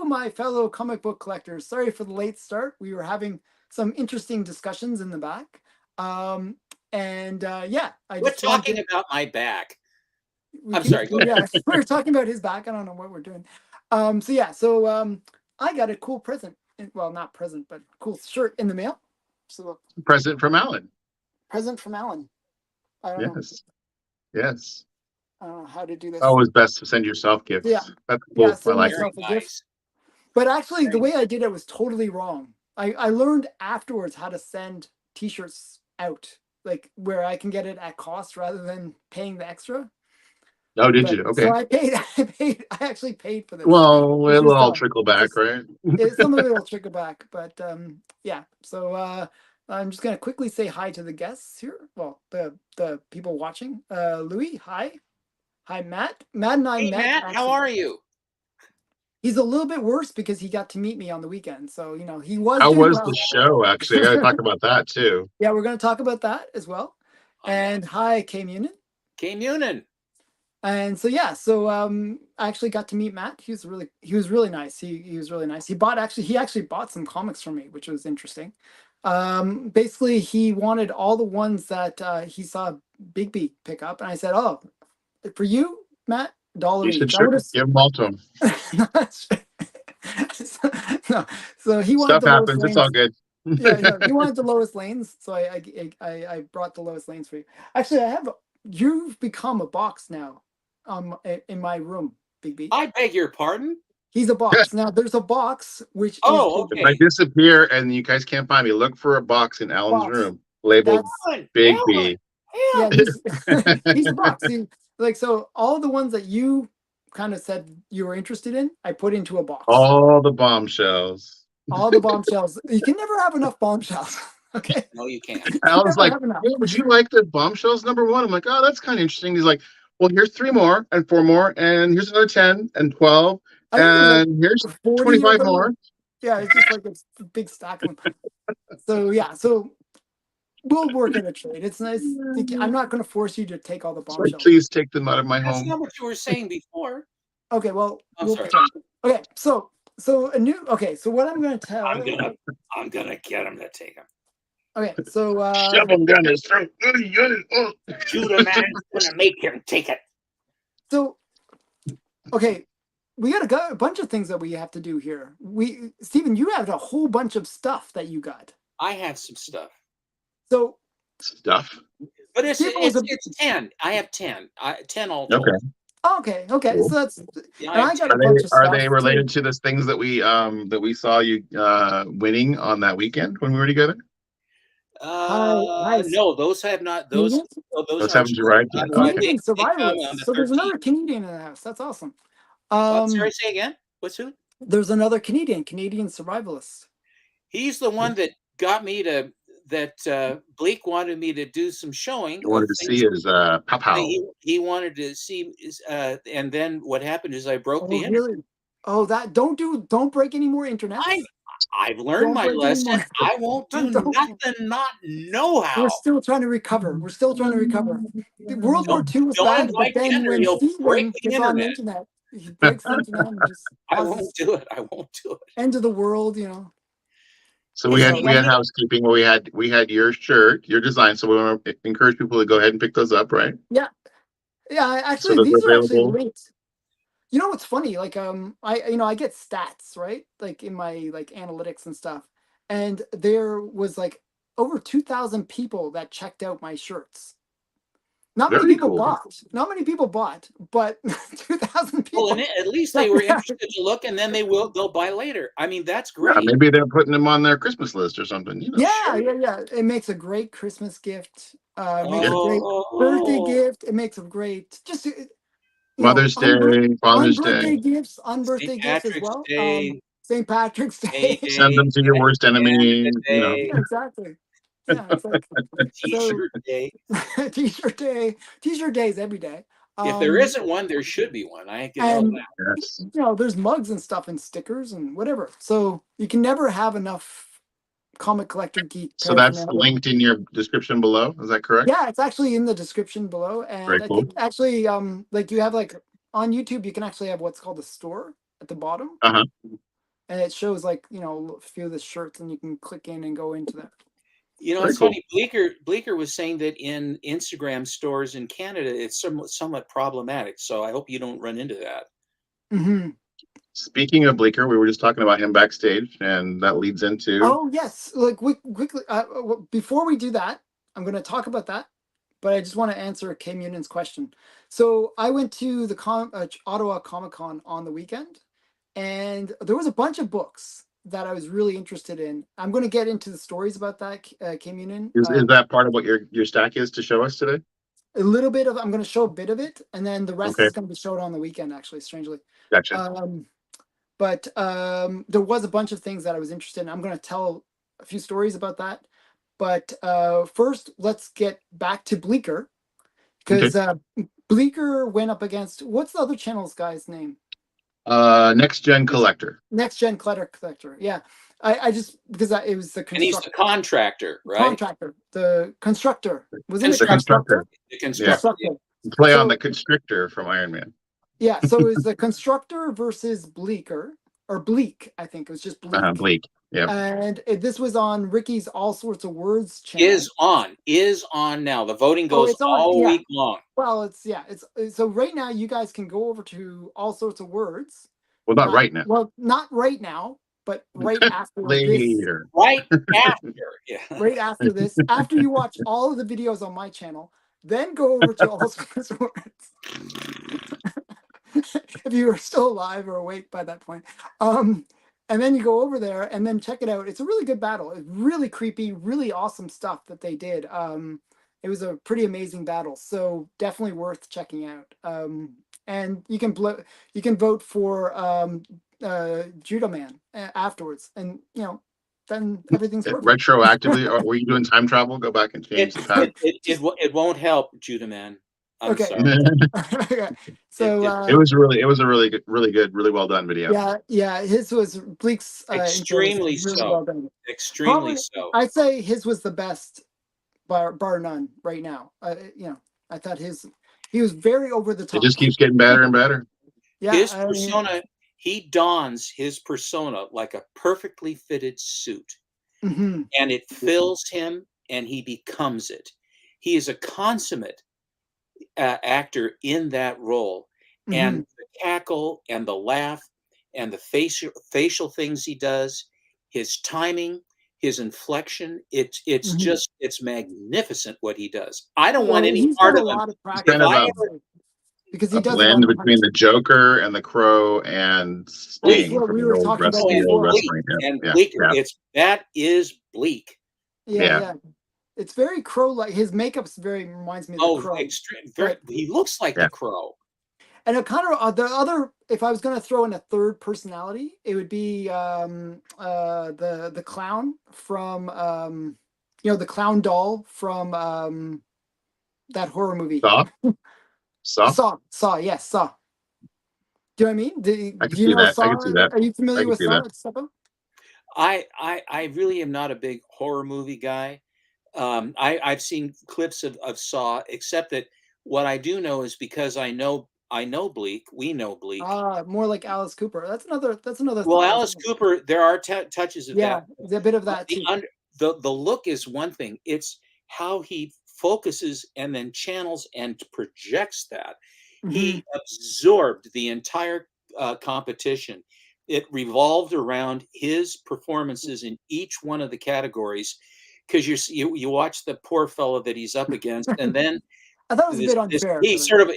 my fellow comic book collectors. Sorry for the late start. We were having some interesting discussions in the back. Yeah, I We're just talking about my back. sorry. Yeah, we were talking about his back. I don't know what we're doing. I got a cool present. Well, not present, but cool shirt in the mail. So present from Alan. Present from Alan. I don't know. Yes. I don't know how to do this. Always best to send yourself gifts. Yeah. That's cool. Yeah, send like myself a gift. But actually, the way I did it was totally wrong. I learned afterwards how to send T-shirts out, like where I can get it at cost rather than paying the extra. Oh, did you? Okay. So I actually paid for this. Well, it'll all trickle back, right? Some of it will trickle back, but yeah. So I'm just gonna quickly say hi to the guests here. Well, the people watching. Louis, hi. Hi, Matt. Matt and I met. Matt, how are you? He's a little bit worse because he got to meet me on the weekend. So, he was. How was the show, actually? I got to talk about that, too. Yeah, we're going to talk about that as well. And hi, Kay Munin. Kay Munin. And so, yeah, I actually got to meet Matt. He was really nice. He was really nice. He actually bought some comics from me, which was interesting. Basically, he wanted all the ones that he saw Bigby pick up. And I said, oh, for you, Matt, $1 each. Give them all to him. so he wanted stuff happens. It's all good. Yeah, he wanted the lowest lanes, so I brought the lowest lanes for you. Actually, you've become a box now, in my room, Big B. I beg your pardon. He's a box. Now there's a box which. Okay. If I disappear and you guys can't find me, look for a box in Alan's room labeled Big B. Yeah, he's a box. So all the ones that you kind of said you were interested in, I put into a box. All the bombshells. All the bombshells. You can never have enough bombshells. Okay. No, you can't. Alan's like, would you like the bombshells #1? I'm like, oh, that's kind of interesting. He's like, well, here's 3 more and 4 more, and here's another 10 and 12, and here's 25 more. Yeah, it's just like a big stack of them. So we'll work in a trade. It's nice. I'm not going to force you to take all the bombshells. So please take them out of my home. That's not what you were saying before. Okay, well, sorry. Okay, so what I'm going to tell. I'm gonna get him to take them. Okay, so shove him down his throat. Shoot a man, gonna make him take it. So, okay, we got a bunch of things that we have to do here. Stephen, you have a whole bunch of stuff that you got. I have some stuff. So stuff. But it's 10. I have 10. 10 all. Okay. Cool. So that's. Yeah, and I got a bunch of stuff. Are they related to the things that we saw you winning on that weekend when we were together? Nice. No, those have not. Those haven't arrived yet. Canadian survivalists. So there's another Canadian in the house. That's awesome. Sorry, say again. What's who? There's another Canadian survivalist. He's the one that got me to. That Blake wanted me to do some showing. He wanted to see his pow. He wanted to see his, and then what happened is I broke the internet. Really? Oh, don't break any more internet. I've learned my lesson. I won't do nothing not know how. We're still trying to recover. World War II was bad, but then when Stephen gets on the internet, he breaks the internet and just I won't do it. End of the world, So we had housekeeping where we had your shirt, your design. So we want to encourage people to go ahead and pick those up, right? Yeah. Actually, these are actually linked. You know what's funny? Like I get stats, right? Like in my analytics and stuff, and there was over 2,000 people that checked out my shirts. Not many people bought, but 2,000 people. Well, at least they were interested to look, and then they'll buy later. I mean, that's great. Yeah, maybe they're putting them on their Christmas list or something. Yeah. It makes a great Christmas gift. Makes a great birthday gift. It makes a great Mother's Day, Father's Day. Unbirthday gifts as well. St. Patrick's Day. Send them to your worst enemy. Exactly. Yeah, it's like T-shirt day. T-shirt days every day. If there isn't one, there should be one. I can know that. There's mugs and stuff and stickers and whatever. So you can never have enough comic collector geek. So that's linked in your description below. Is that correct? Yeah, it's actually in the description below. And I think actually, you have on YouTube, you can actually have what's called a store at the bottom. and it shows like a few of the shirts, and you can click in and go into that. It's funny. Bleeker was saying that in Instagram stores in Canada, it's somewhat problematic. So I hope you don't run into that. Mm-hmm. Speaking of Bleeker, we were just talking about him backstage, and that leads into. Oh yes, like quickly. Before we do that, I'm going to talk about that, but I just want to answer K Munion's question. So I went to the Ottawa Comic Con on the weekend, and there was a bunch of books that I was really interested in. I'm going to get into the stories about that, K Munion. Is that part of what your stack is to show us today? A little bit of. I'm going to show a bit of it, and then the rest Okay. is going to be showed on the weekend. Actually, strangely. Gotcha. But there was a bunch of things that I was interested in. I'm going to tell a few stories about that. But first, let's get back to Bleeker, because Bleeker went up against, what's the other channel's guy's name? Next Gen Collector. Next Gen Collector. Yeah, I just because it was the constructor. And he's the contractor, right? Contractor, the constructor. Wasn't it the constructor? The constructor. Yeah. Play on the constrictor from Iron Man. Yeah, so it was the constructor versus Bleeker, or Bleak, I think. It was just Bleak. Bleak, yeah. And this was on Ricky's All Sorts of Words channel. Is on now. The voting goes all week long. Well, it's so right now you guys can go over to All Sorts of Words. Well, not right now. Well, not right now, but right after later. Right after, yeah. Right after this, after you watch all of the videos on my channel, then go over to All Sorts of Words. If you are still alive or awake by that point. And then you go over there and then check it out. It's a really good battle. It's really creepy, really awesome stuff that they did. It was a pretty amazing battle. So definitely worth checking out. And you can vote for Judo Man afterwards. And then everything's perfect. Retroactively, or were you doing time travel? Go back and change the past. It won't help, Judo Man. I'm sorry. Okay. So it was a really good, really well done video. Yeah. His was Bleak's extremely really so. Well done. Extremely so. I'd say his was the best, bar none right now. I thought he was very over the top. It just keeps getting better and better. Yeah, his persona. He dons his persona like a perfectly fitted suit, and it fills him, and he becomes it. He is a consummate actor in that role, and the cackle and the laugh and the facial things he does, his timing, his inflection, it's magnificent what he does. I don't want any part of him. Because he does a blend between the Joker and the Crow and Sting what from we the were old talking about wrestling. And Bleeker, that is Bleak. Yeah. It's very Crow-like. His makeup's reminds me of the Crow. Extreme. He looks like the Crow. And it kind of the other. If I was going to throw in a third personality, it would be the clown from the clown doll from that horror movie. Saw. Yes, Saw. Do you know what I mean? I can see that. I can see that. Are you familiar with Saw? I really am not a big horror movie guy. I've seen clips of Saw, except that what I do know is because I know Bleak. We know Bleak. More like Alice Cooper. That's another. Well, Alice Cooper, there are touches of that. Yeah, a bit of that too. The look is one thing. It's how he focuses and then channels and projects that. He absorbed the entire competition. It revolved around his performances in each one of the categories. Because you watch the poor fellow that he's up against, and then I thought it was a bit unfair. He sort of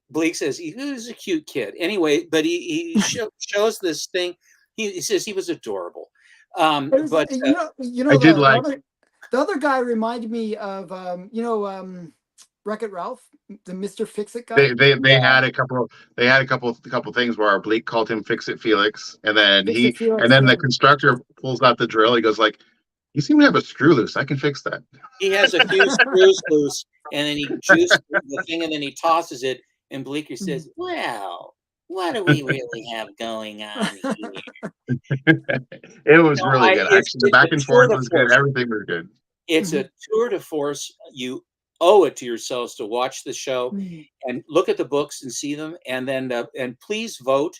Blake says he was a cute kid. Anyway, but he shows this thing. He says he was adorable. But I did like the other guy reminded me of Wreck-It Ralph, the Mr. Fix-It guy. They had a couple things where Blake called him Fix It Felix, and then the constructor pulls out the drill. He goes like, "You seem to have a screw loose. I can fix that." He has a few screws loose, and then he juices the thing, and then he tosses it. And Bleeker says, "Well, what do we really have going on here?" It was really good. Actually, the back and forth was good. Everything was good. It's a tour de force. You owe it to yourselves to watch the show and look at the books and see them, and then and please vote.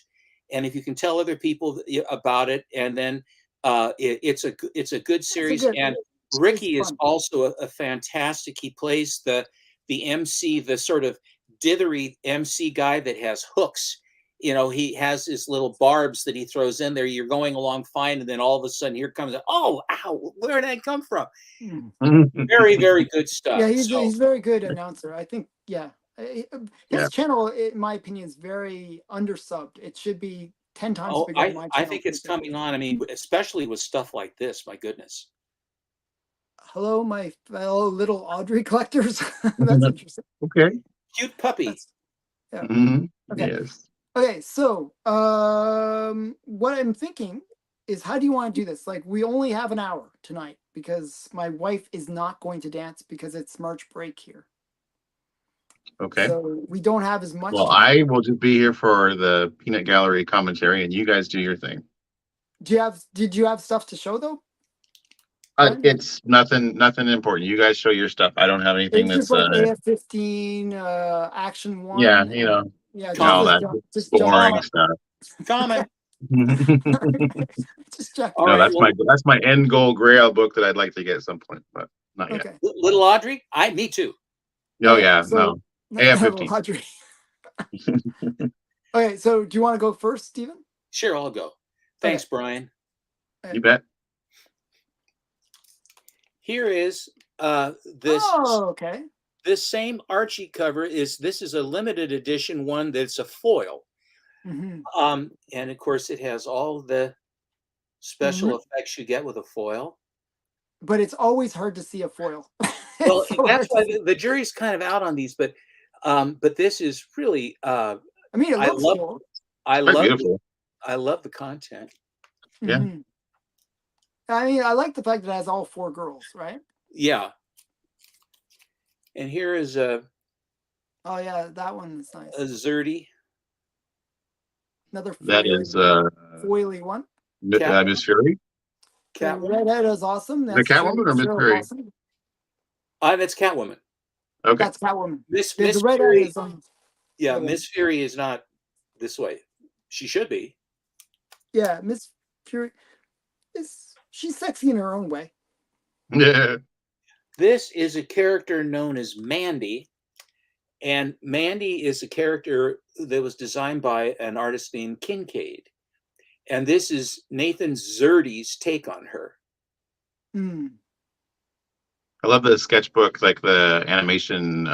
and if you can tell other people about it, and then it's a good series. And Ricky is also a fantastic. He plays the MC, the sort of dithery MC guy that has hooks. You know, he has his little barbs that he throws in there. You're going along fine, and then all of a sudden, here comes, oh, ow, where did that come from? Very, very good stuff. Yeah, he's very good announcer. I think, yeah. His channel, in my opinion, is very undersubbed. It should be 10 times bigger than my channel. I think it's coming on. I mean, especially with stuff like this, my goodness. Hello, my fellow little Audrey collectors. That's interesting. Okay. Cute puppy. Yeah. Okay. Yes. Okay, so what I'm thinking is, how do you want to do this? Like, we only have an hour tonight because my wife is not going to dance because it's March break here. Okay. So we don't have as much. Well, I will just be here for the Peanut Gallery commentary, and you guys do your thing. Did you have stuff to show though? It's nothing important. You guys show your stuff. I don't have anything it's that's just like AF-15, Action 1. Yeah, you know. Yeah, all that just boring stuff. Comment. Just check. No, right, that's my end goal grail book that I'd like to get at some point, but not yet. Little Audrey, me too. Oh yeah, so, no. AF-15. Audrey. Okay, so do you want to go first, Stephen? Sure, I'll go. Thanks, Brian. You bet. Here is this. Oh, okay. This same Archie cover this is a limited edition one that's a foil. And of course it has all the special effects you get with a foil. But it's always hard to see a foil. Well, that's why the jury's kind of out on these, but this is really I mean, it looks cool. I love the content. Yeah. I mean, I like the fact that it has all 4 girls, right? Yeah. And here is oh yeah, that one is nice. A Zerdy. Another that is foily one. Miss Fury. Redhead is awesome. That's the Catwoman or Miss Fury? Awesome. That's Catwoman. Okay. That's Catwoman. Miss Fury is Miss Fury is not this way. She should be. Yeah, Miss Fury she's sexy in her own way. Yeah. This is a character known as Mandy, and Mandy is a character that was designed by an artist named Kincaid, and this is Nathan Zerdy's take on her. I love the sketchbook, like the animation,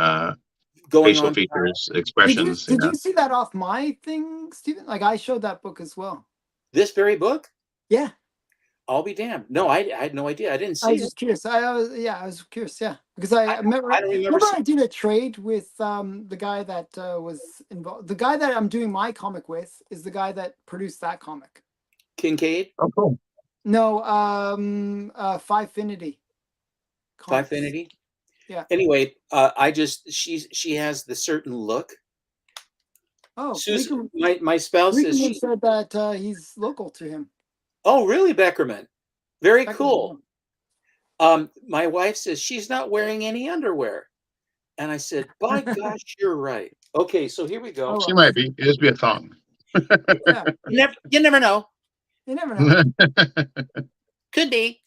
facial features, expressions. Did you see that off my thing, Stephen? Like, I showed that book as well. This very book? Yeah. I'll be damned. No, I had no idea. I didn't see it. I was just curious. I was curious. Yeah, because I remember I did a trade with the guy that was involved. The guy that I'm doing my comic with is the guy that produced that comic. Kincaid? Oh, cool. No, Fivefinity. Fivefinity? Yeah. Anyway, she has the certain look. Oh, Susan, my spouse says she said that he's local to him. Oh, really, Beckerman? Very cool. My wife says she's not wearing any underwear. And I said, by gosh, you're right. Okay, so here we go. She might be. It just be a thong. Yeah. You never know. You never know. Could be.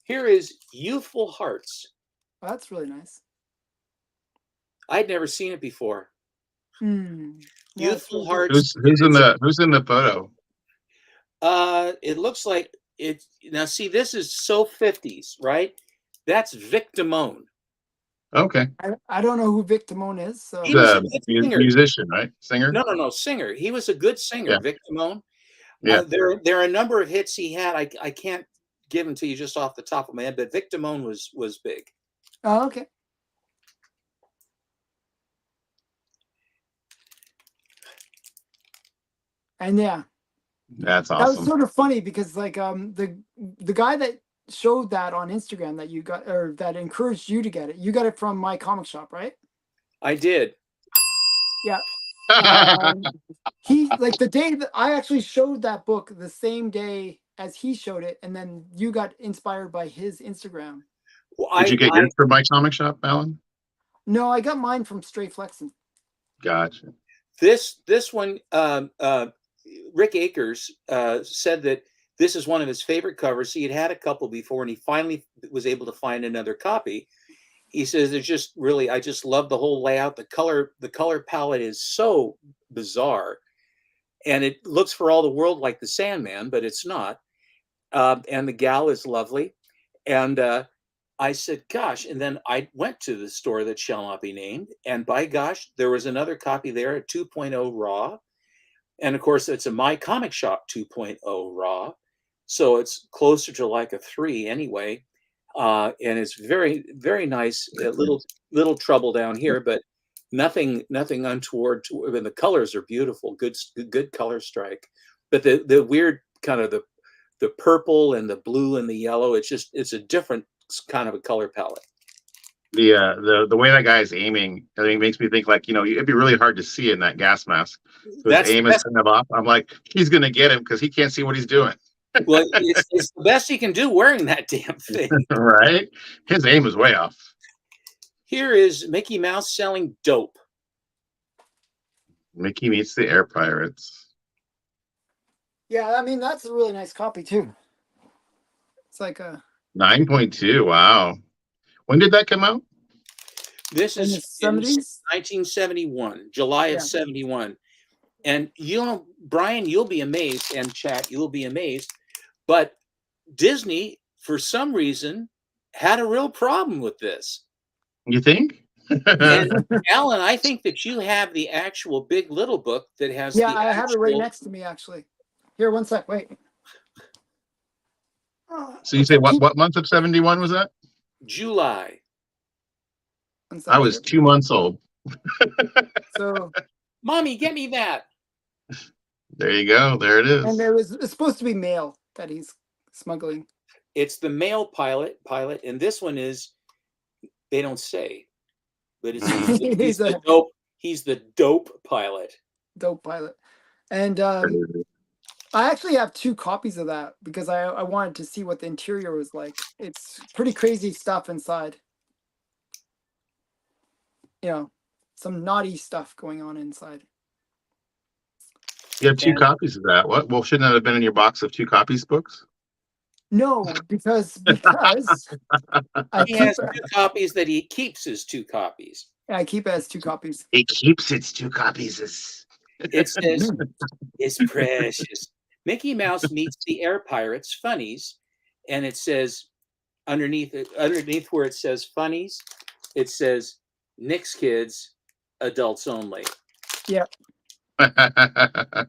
Here is Youthful Hearts. Oh, that's really nice. I'd never seen it before. Youthful Yeah, Hearts. Who's in the photo? It looks like it. Now, see, this is so 50s, right? That's Vic Damone. Okay. I don't know who Vic Damone is. So. He was a musician, right? Singer? No, singer. He was a good singer, yeah. Vic Damone. Yeah. There are a number of hits he had. I can't give them to you just off the top of my head, but Vic Damone was big. Oh, okay. And yeah. That's awesome. That was sort of funny because like the guy that showed that on Instagram that you got, or that encouraged you to get it, you got it from my comic shop, right? I did. Yeah. He, like, the day that I actually showed that book, the same day as he showed it, and then you got inspired by his Instagram. Well, Did you get yours from my comic shop, Alan? No, I got mine from Stray Flexing. Gotcha. This one, Rick Akers said that this is one of his favorite covers. He had a couple before, and he finally was able to find another copy. He says it's just really, I just love the whole layout. The color palette is so bizarre, and it looks for all the world like the Sandman, but it's not. And the gal is lovely. And I said, gosh, and then I went to the store that shall not be named, and by gosh, there was another copy there, a 2.0 raw. And of course, it's a My Comic Shop 2.0 raw. So it's closer to like a 3 anyway. And it's very, very nice. A little trouble down here, but nothing untoward. And the colors are beautiful, good color strike. But the weird kind of the purple and the blue and the yellow, it's a different kind of a color palette. The way that guy's aiming, I think, makes me think like, it'd be really hard to see in that gas mask. So his aim is kind of off. I'm like, he's gonna get him because he can't see what he's doing. Well, it's the best he can do wearing that damn thing. Right? His aim is way off. Here is Mickey Mouse selling dope. Mickey meets the Air Pirates. Yeah, I mean, that's a really nice copy too. It's like a 9.2. Wow. When did that come out? This is in 70s? 1971, July of 71. And Brian, you'll be amazed, and chat, you'll be amazed. But Disney, for some reason, had a real problem with this. You think? And Alan, I think that you have the actual Big Little book that has. Yeah, I have it right next to me, actually. Here, one sec. Wait. So you say what month of 71 was that? July. I was 2 months old. So, Mommy, get me that. There you go. There it is. And it's supposed to be mail that he's smuggling. It's the male pilot, and this one is, they don't say, but it's he's the dope pilot. Dope pilot. And I actually have 2 copies of that because I wanted to see what the interior was like. It's pretty crazy stuff inside. Some naughty stuff going on inside. You have 2 copies of that. What? Well, shouldn't that have been in your box of 2 copies books? No, because he has 2 copies that he keeps as 2 copies. I keep it as 2 copies. It keeps its 2 copies. It says, it's precious. Mickey Mouse meets the Air Pirates funnies, and it says underneath where it says funnies, it says Nick's Kids, adults only. Yep. I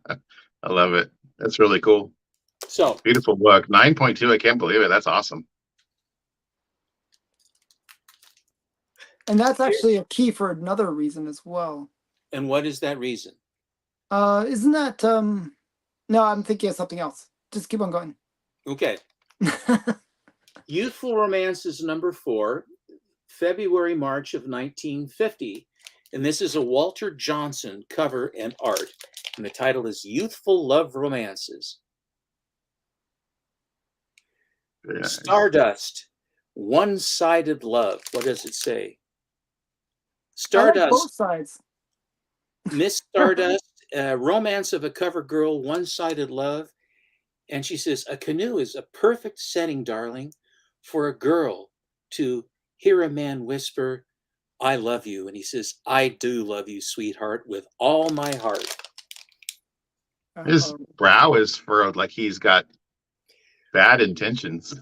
love it. That's really cool. So beautiful book. 9.2. I can't believe it. That's awesome. And that's actually a key for another reason as well. And what is that reason? Isn't that no, I'm thinking of something else. Just keep on going. Okay. Youthful Romances number 4, February, March of 1950. And this is a Walter Johnson cover and art. And the title is Youthful Love Romances. Yeah. Stardust, One-Sided Love. What does it say? Stardust. I like both sides. Miss Stardust, Romance of a Cover Girl, One-Sided Love. And she says, a canoe is a perfect setting, darling, for a girl to hear a man whisper, I love you. And he says, I do love you, sweetheart, with all my heart. His brow is furrowed like he's got bad intentions.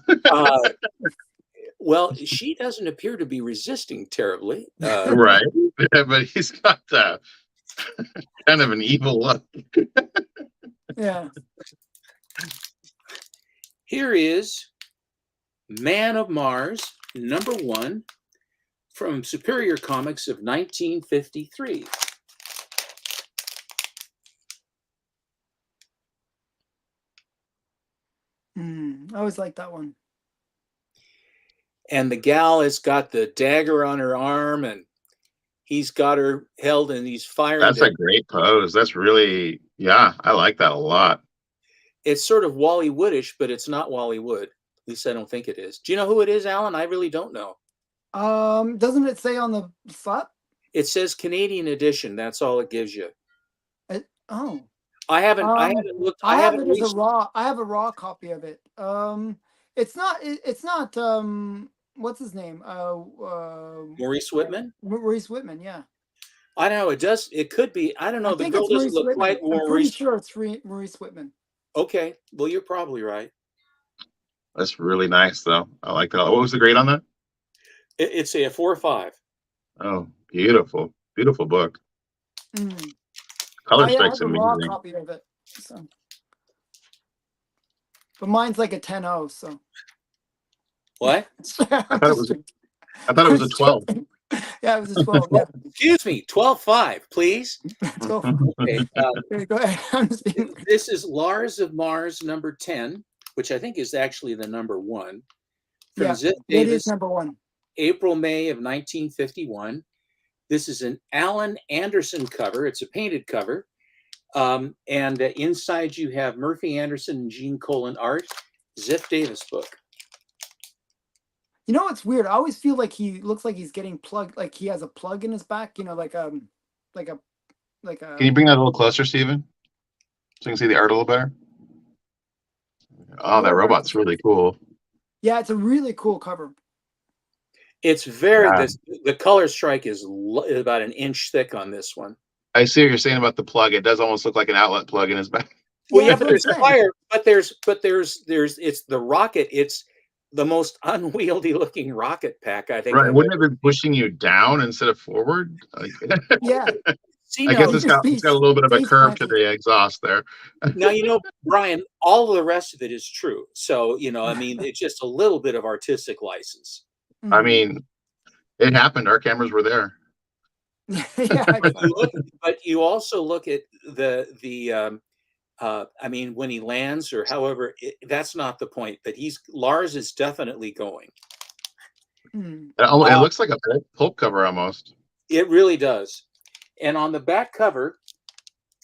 Well, she doesn't appear to be resisting terribly. Right. Yeah, but he's got kind of an evil look. Yeah. Here is Man of Mars, number 1, from Superior Comics of 1953. I always like that one. And the gal has got the dagger on her arm, and he's got her held, and he's firing. That's a great pose. That's really, yeah, I like that a lot. It's sort of Wally Woodish, but it's not Wally Wood. At least I don't think it is. Do you know who it is, Alan? I really don't know. Doesn't it say on the slot? It says Canadian edition. That's all it gives you. Oh. I haven't looked. I I have haven't it as a reached raw. I have a raw copy of it. It's not. It's not. What's his name? Maurice Whitman. Maurice Whitman. Yeah. I don't know. It does. It could be. I don't I know. The think girl it's doesn't Maurice look Whitman. quite I'm pretty Maurice. sure it's Maurice Whitman. Okay. Well, you're probably right. That's really nice, though. I like that. What was the grade on that? It's a 4 or 5. Oh, beautiful, beautiful book. Mm. Color I strike's have a raw amazing. copy of it. So. But mine's like a 10-0, so. What? I thought it was. I thought it was a 12. Yeah, it was a 12. Yeah. Excuse me. 12-5, please. 12. Okay. Okay, go ahead. I'm just being... This is Lars of Mars number 10, which I think is actually the number 1. From Ziff it Davis, is number 1. April, May of 1951. This is an Alan Anderson cover. It's a painted cover. And inside you have Murphy Anderson and Gene Colan art. Ziff Davis book. You know what's weird? I always feel like he looks like he's getting plugged, like he has a plug in his back, you know, like a Can you bring that a little closer, Steven? So you can see the art a little better? Oh, that robot's really cool. Yeah, it's a really cool cover. It's very, the color strike is about an inch thick on this one. I see what you're saying about the plug. It does almost look like an outlet plug in his back. Well, yeah, but there's fire, but there's, it's the rocket. It's the most unwieldy looking rocket pack, I think. Right. Wouldn't it have been pushing you down instead of forward? Like, yeah. I guess it's got a little bit of a curve to the exhaust there. Now, you know, Brian, all of the rest of it is true. So, you know, I mean, it's just a little bit of artistic license. I mean, it happened. Our cameras were there. Yeah, but you also look at I mean, when he lands or however, that's not the point. But Lars is definitely going. It looks like a pulp cover almost. It really does. And on the back cover,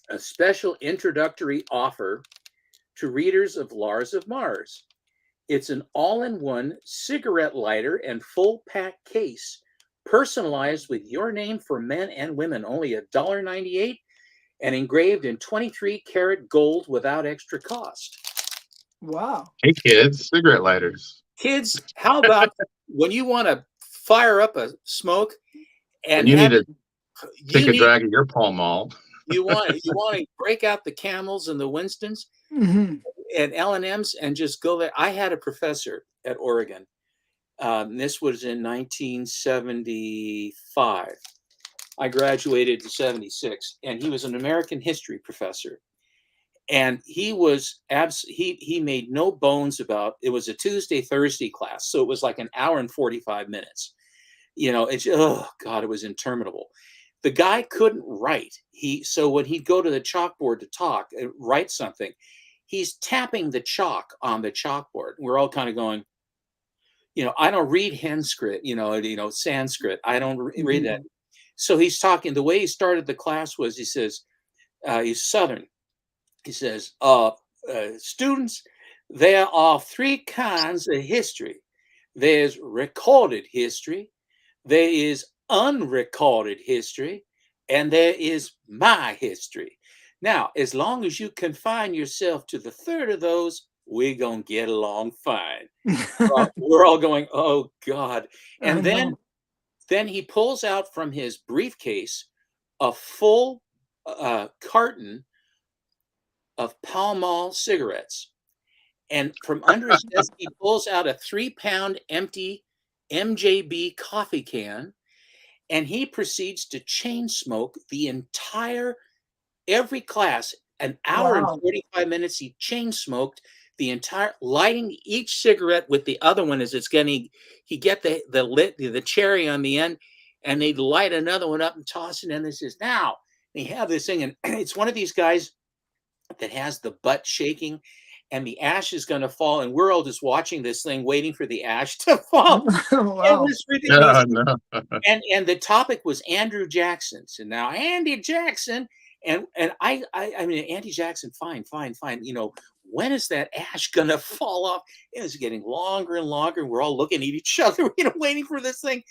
a special introductory offer to readers of Lars of Mars. It's an all-in-one cigarette lighter and full pack case, personalized with your name for men and women, only $1.98, and engraved in 23-karat gold without extra cost. Wow. Hey, kids, cigarette lighters. Kids, how about when you want to fire up a smoke and you need to take a drag of your Pall Mall. you want to break out the Camels and the Winstons and L&Ms and just go there. I had a professor at Oregon. This was in 1975. I graduated in 76, and he was an American history professor. And he was he made no bones about it. Was a Tuesday-Thursday class, so it was like an hour and 45 minutes. You know, it's oh God, it was interminable. The guy couldn't write. So when he'd go to the chalkboard to write something, he's tapping the chalk on the chalkboard. We're all kind of going, you know, I don't read Sanskrit, Sanskrit. I don't read that. So he's talking. The way he started the class was, he says, he's Southern. He says, students, there are 3 kinds of history. There's recorded history, there is unrecorded history, and there is my history. Now, as long as you confine yourself to the third of those, we're going to get along fine. We're all going, oh, God. And then he pulls out from his briefcase a full carton of Pall Mall cigarettes. And from under his desk, he pulls out a 3-pound empty MJB coffee can, and he proceeds to chain smoke every class, an hour and 45 minutes. He chain smoked the entire, lighting each cigarette with the other one as it's getting, he get the cherry on the end, and they'd light another one up and toss it in. And says, now, they have this thing, and it's one of these guys that has the butt shaking, and the ash is going to fall, and we're all just watching this thing, waiting for the ash to fall. Wow. It was ridiculous. No. And the topic was Andrew Jackson. So now Andy Jackson, and I mean, Andy Jackson, fine. You know, when is that ash going to fall off? It was getting longer and longer. We're all looking at each other, you know, waiting for this thing.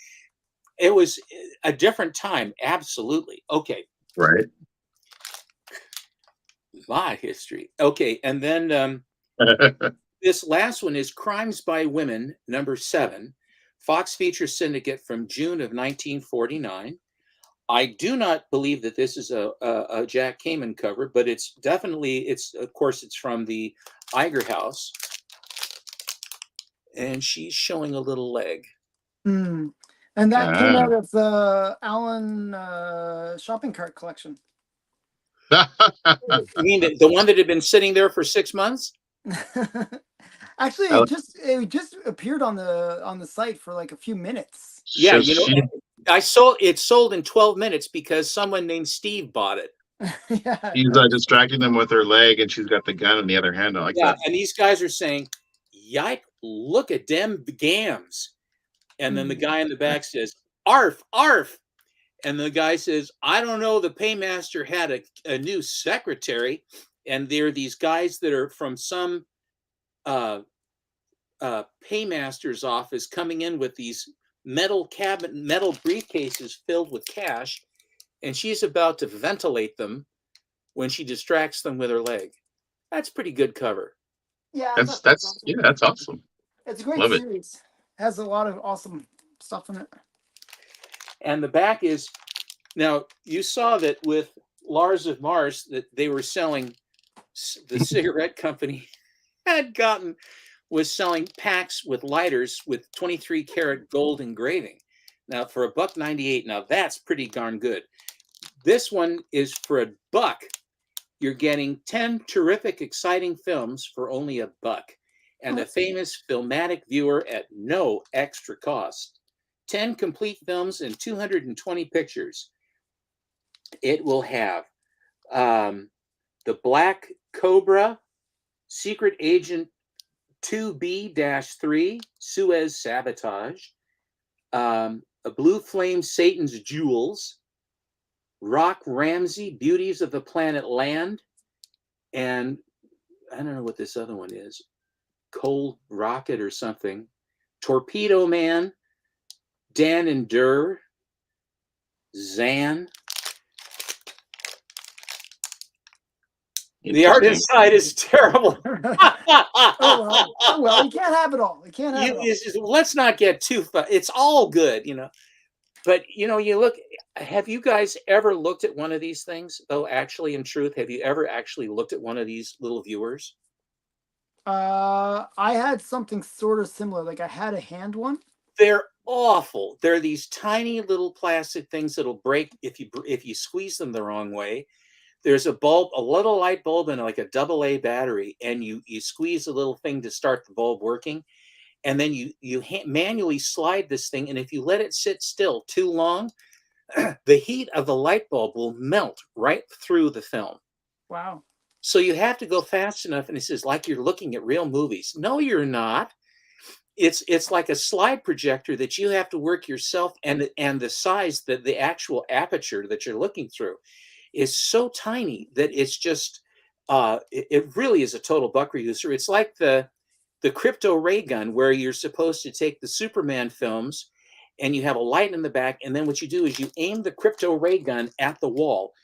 It was a different time. Absolutely. Okay. Right. My history. Okay, and then this last one is Crimes by Women, number 7, Fox Feature Syndicate from June of 1949. I do not believe that this is a Jack Kamen cover, but it's definitely, of course, it's from the Iger house. And she's showing a little leg. And that came out of the Allen shopping cart collection. You mean the one that had been sitting there for 6 months? Actually, it just appeared on the site for like a few minutes. Yeah, it sold in 12 minutes because someone named Steve bought it. Yeah. She's distracting them with her leg, and she's got the gun in the other hand. I like that. And these guys are saying, "Yike! Look at them gams," and then the guy in the back says, "Arf, arf," and the guy says, "I don't know. The paymaster had a new secretary," and they're these guys that are from some paymaster's office coming in with these metal briefcases filled with cash, and she's about to ventilate them when she distracts them with her leg. That's pretty good cover. Yeah, that's awesome. It's a great Love series. It has a lot of awesome stuff in it. And the back is, now you saw that with Lars of Mars that they were selling, the cigarette company was selling packs with lighters with 23 karat gold engraving. Now for $1.98, now that's pretty darn good. This one is for $1. You're getting 10 terrific, exciting films for only $1, and a famous filmatic viewer at no extra cost. 10 complete films and 220 pictures. It will have The Black Cobra, Secret Agent 2B-3, Suez Sabotage, A Blue Flame, Satan's Jewels, Rock Ramsey, Beauties of the Planet Land, and I don't know what this other one is, Cold Rocket or something, Torpedo Man, Dan and Durr, Zan. The art inside is terrible. Oh well, you can't have it all. You can't have it all. Let's not get too far. It's all good, But you look. Have you guys ever looked at one of these things? Though, actually, in truth, have you ever actually looked at one of these little viewers? I had something sort of similar. Like I had a hand one. They're awful. They're these tiny little plastic things that'll break if you squeeze them the wrong way. There's a little light bulb, and like a AA battery, and you squeeze a little thing to start the bulb working, and then you manually slide this thing, and if you let it sit still too long, the heat of the light bulb will melt right through the film. Wow. So you have to go fast enough, and it says like you're looking at real movies. No, you're not. It's like a slide projector that you have to work yourself, and the size, that the actual aperture that you're looking through is so tiny that it's just it really is a total buck reducer. It's like the crypto ray gun, where you're supposed to take the Superman films and you have a light in the back, and then what you do is you aim the crypto ray gun at the wall,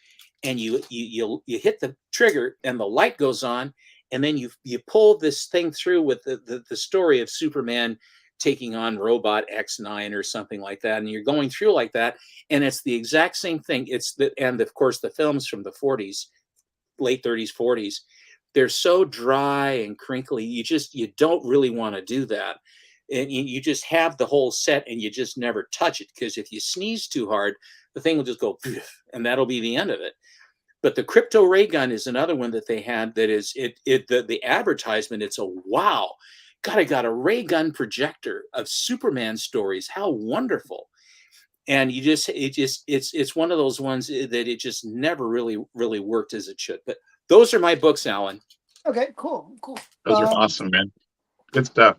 and you hit the trigger, and the light goes on, and then you pull this thing through with the story of Superman taking on Robot X9 or something like that, and you're going through like that, and it's the exact same thing. And of course the films from the 40s, late 30s, 40s, they're so dry and crinkly. You don't really want to do that, and you just have the whole set, and you just never touch it, because if you sneeze too hard, the thing will just go, and that'll be the end of it. But the crypto ray gun is another one that they had. That is the advertisement. It's a wow. God, I got a ray gun projector of Superman stories. How wonderful! And it's one of those ones that it just never really worked as it should. But those are my books, Alan. Okay, cool. Those are awesome, man. Good stuff.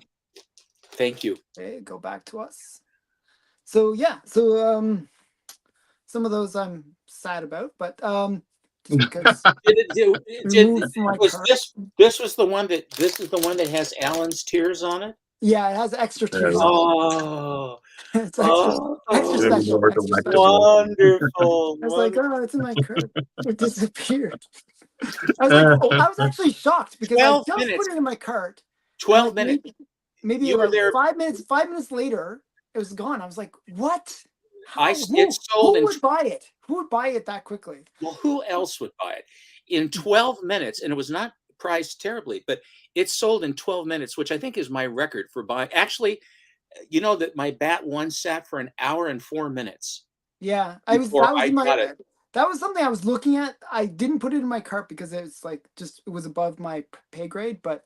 Thank you. Okay, go back to us. So yeah, some of those I'm sad about, but because this is the one that has Alan's tears on it. Yeah, it has extra tears. Oh, it's extra special. Wonderful. I was like, oh, it's in my crib. It disappeared. I was like, oh, I was actually shocked because I 12 just minutes. put it in my cart. 12 minutes. Maybe You were like there. 5 minutes. 5 minutes later, it was gone. I was like, what? It's sold Who in. would buy it? Who would buy it that quickly? Well, who else would buy it in 12 minutes? And it was not priced terribly, but it sold in 12 minutes, which I think is my record for buying. Actually, you know that my bat one sat for an hour and 4 minutes Yeah, before I got it. that was something I was looking at. I didn't put it in my cart because it's like it was above my pay grade, but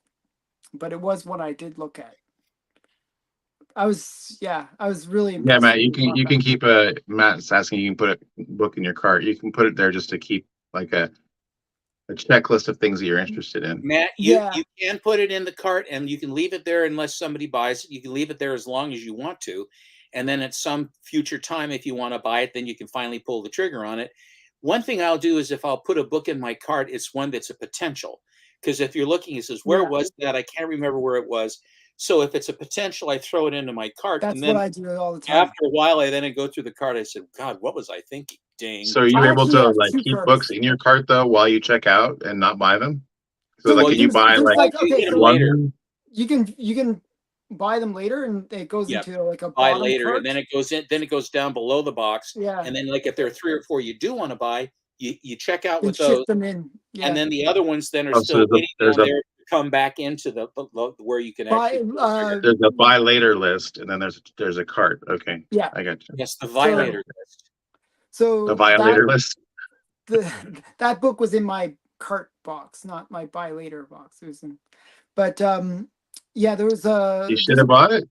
it was one I did look at. I was really Yeah, impressed Matt, with you it can about you that. can keep Matt's asking, you can put a book in your cart. You can put it there just to keep like a checklist of things that you're interested in. Matt, Yeah, you can put it in the cart and you can leave it there unless somebody buys it. You can leave it there as long as you want to. And then at some future time, if you want to buy it, then you can finally pull the trigger on it. One thing I'll do is if I'll put a book in my cart, it's one that's a potential. Because if you're looking, it says, where yeah, was that? I can't remember where it was. So if it's a potential, I throw it into my cart. And that's what then I do all the time. after a while, I go through the cart. I said, God, what was I thinking? Dang. So are you I able actually to have like two keep books carts. in your cart though while you check out and not buy them? So like, So Well, can you buy there's like like, you okay, get them so later. one? you can buy them later, and it goes Yep. into like a Buy bottom later, and cart. then it goes in. Then it goes down below the box, Yeah, and then like if there are 3 or 4 you do want to buy, you check out then with those, shift them in. and Yeah, then the other ones then are Oh, so still waiting there's down a there to come back into the where you can buy. actually pull the trigger. there's a buy later list, and then there's a cart. Okay, Yeah. I got you. Yes, the So violator list. The so violator list. that book was in my cart box, not my buy later box. It was in, but yeah, You should there's have a bought it.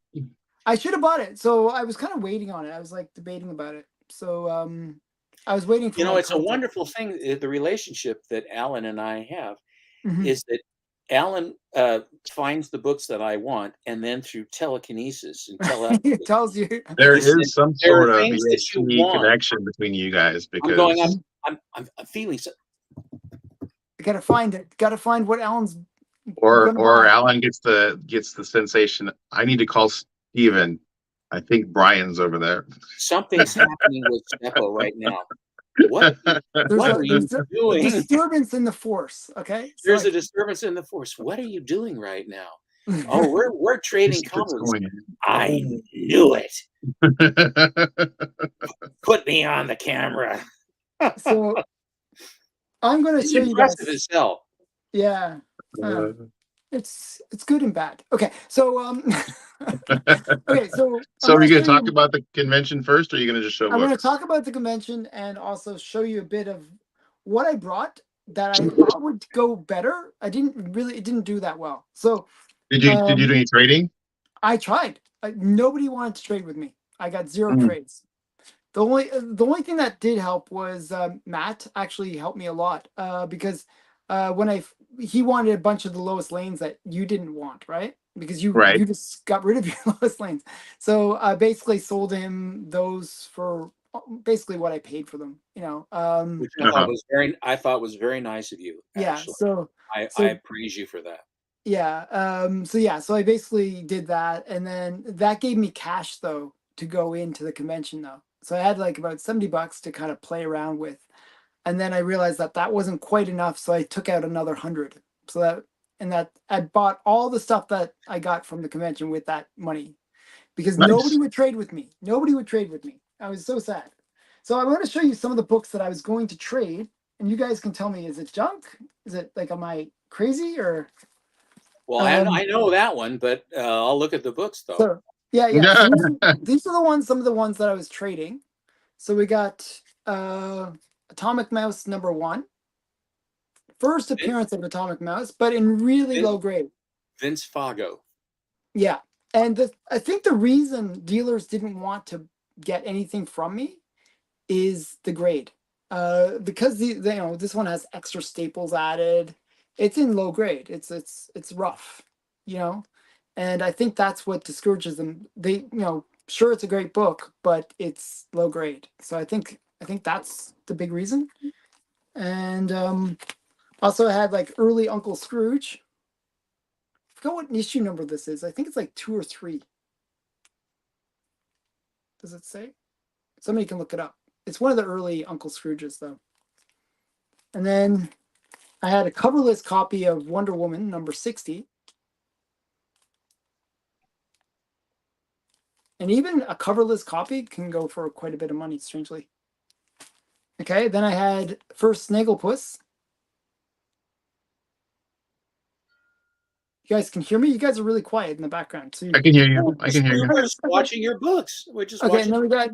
I should have bought it. So I was kind of waiting on it. I was like debating about it. So I was waiting for You know, my it's a cart to. wonderful thing. The relationship that Alan and I have Mhm. is that Alan finds the books that I want, and then through telekinesis and It telepathy, tells you. There he said, is some "There are sort of things that you ESP want." connection between you guys I'm going. because I'm feeling so. You gotta find it. Gotta find what Alan's or gonna or buy. Alan gets the sensation. I need to call Steven. I think Brian's over there. Something's happening with Steppo right now. What There's what are you a doing? disturbance in the force. Okay, so There's a like disturbance in the force. What are you doing right now? Oh, we're trading It's comments. going I knew it. Put me on the camera. so I'm gonna It's show you impressive guys. as hell. Yeah, uh, in. it's good and bad. Okay, so okay, so I'm So are gonna you going show to talk you. about the convention first, or are you going to just show I'm gonna books? talk about the convention and also show you a bit of what I brought that I thought would go better. It didn't do that well. So Did you do any trading? I tried. Nobody wanted to trade with me. I got zero Mm, trades. The only thing that did help was Matt actually helped me a lot because when he wanted a bunch of the lowest lanes that you didn't want, right? Because right. you just got rid of your lowest lanes. So I basically sold him those for basically what I paid for them. Which Uh-huh. I thought was very nice of you, Yeah. actually. So I praise you for that. yeah. So I basically did that, and then that gave me cash though to go into the convention though. So I had like about $70 to kind of play around with, and then I realized that that wasn't quite enough, so I took out another 100. So that I bought all the stuff that I got from the convention with that money because nobody Nice. would trade with me. Nobody would trade with me. I was so sad. So I want to show you some of the books that I was going to trade, and you guys can tell me, is it junk? Is it like, am I crazy or? Well, Um, I know that one, but I'll look at the books though. so yeah. So these are some of the ones that I was trading. So we got Atomic Mouse #1, first Vince, appearance of Atomic Mouse, but in really Vince, low grade. Vince Fago. Yeah, and I think the reason dealers didn't want to get anything from me is the grade. Because this one has extra staples added. It's in low grade. It's rough, you know, and I think that's what discourages them. Sure, it's a great book, but it's low grade. So I think that's the big reason. And also I had like early Uncle Scrooge. I forgot what issue number this is. I think it's like 2 or 3. Does it say? Somebody can look it up. It's one of the early Uncle Scrooges though. And then I had a coverless copy of Wonder Woman number 60. And even a coverless copy can go for quite a bit of money, strangely. Okay, then I had first Snagglepuss. You guys can hear me? You guys are really quiet in the background. So I can hear you. I can hear you. We're just watching your books. We're just okay, watching. and then we got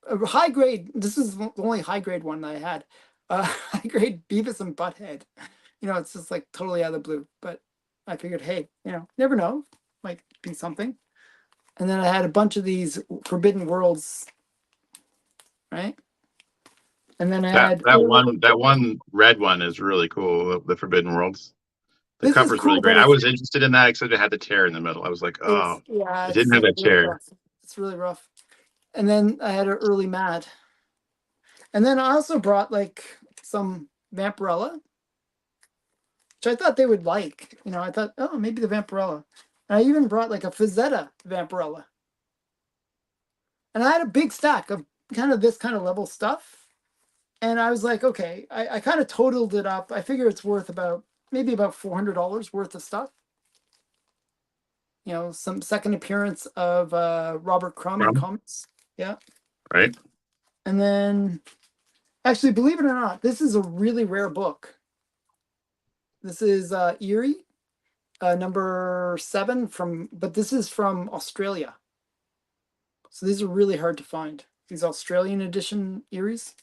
a high grade. This is the only high grade one that I had. High grade Beavis and Butthead. You know, it's just like totally out of the blue. But I figured, hey, you know, never know. Might be something. And then I had a bunch of these Forbidden Worlds, right? And then I had that one red one is really cool. The Forbidden Worlds. The cover's cool, really great. I was interested in that, except it had the tear in the middle. I was like, oh, yeah, it didn't have that really tear. rough. It's really rough. And then I had an early Mad. And then I also brought like some Vampirella, which I thought they would like. You know, I thought, oh, maybe the Vampirella. And I even brought like a Fazetta Vampirella. And I had a big stack of kind of this kind of level stuff. And I was like, okay, I kind of totaled it up. I figure it's worth maybe about $400 worth of stuff. You know, some second appearance of Robert Crumb in comics. Yeah. Right. And then, actually, believe it or not, this is a really rare book. This is Eerie, number 7 but this is from Australia. So these are really hard to find. These Australian edition Eerie's.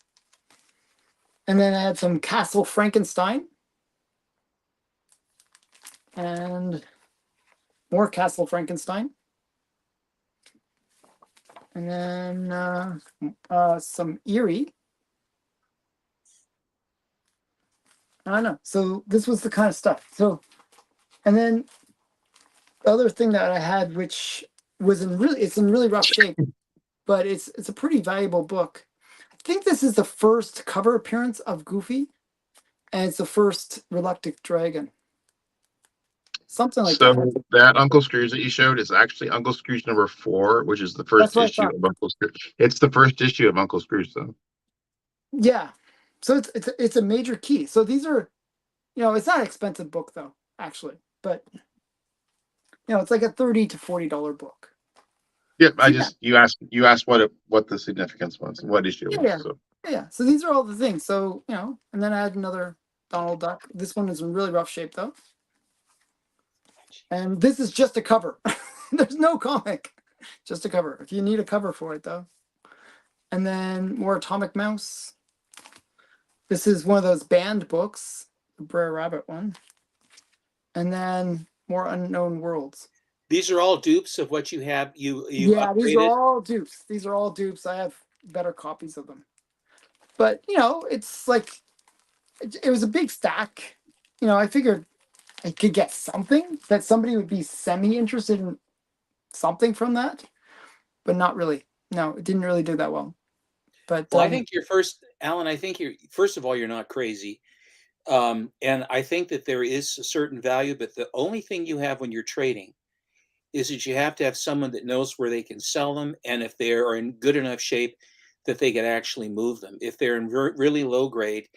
And then I had some Castle Frankenstein. And more Castle Frankenstein. And then some Eerie. I don't know. So this was the kind of stuff. So, and then the other thing that I had, which was it's in really rough shape, but it's a pretty valuable book. I think this is the first cover appearance of Goofy, and it's the first Reluctant Dragon. Something like that. So that Uncle Scrooge that you showed is actually Uncle Scrooge number 4, which is the first issue of Uncle Scrooge. It's the first issue of Uncle Scrooge, though. Yeah. So it's a major key. So these are, you know, it's not an expensive book though, actually, but you know, it's like a $30 to $40 book. Yeah, you asked what the significance was, what issue it was. So. Yeah. So these are all the things. So, you know, and then I had another Donald Duck. This one is in really rough shape though. And this is just a cover. There's no comic. Just a cover. If you need a cover for it though. And then more Atomic Mouse. This is one of those banned books, the Brer Rabbit one. And then more Unknown Worlds. These are all dupes of what you have. Yeah, upgraded. These are all dupes. These are all dupes. I have better copies of them. But, you know, it's like, it was a big stack. You know, I figured I could get something that somebody would be semi-interested in something from that. But not really. No, it didn't really do that well. But well, I think Alan, I think first of all, you're not crazy. And I think that there is a certain value, but the only thing you have when you're trading is that you have to have someone that knows where they can sell them, and if they are in good enough shape that they can actually move them. If they're in really low grade,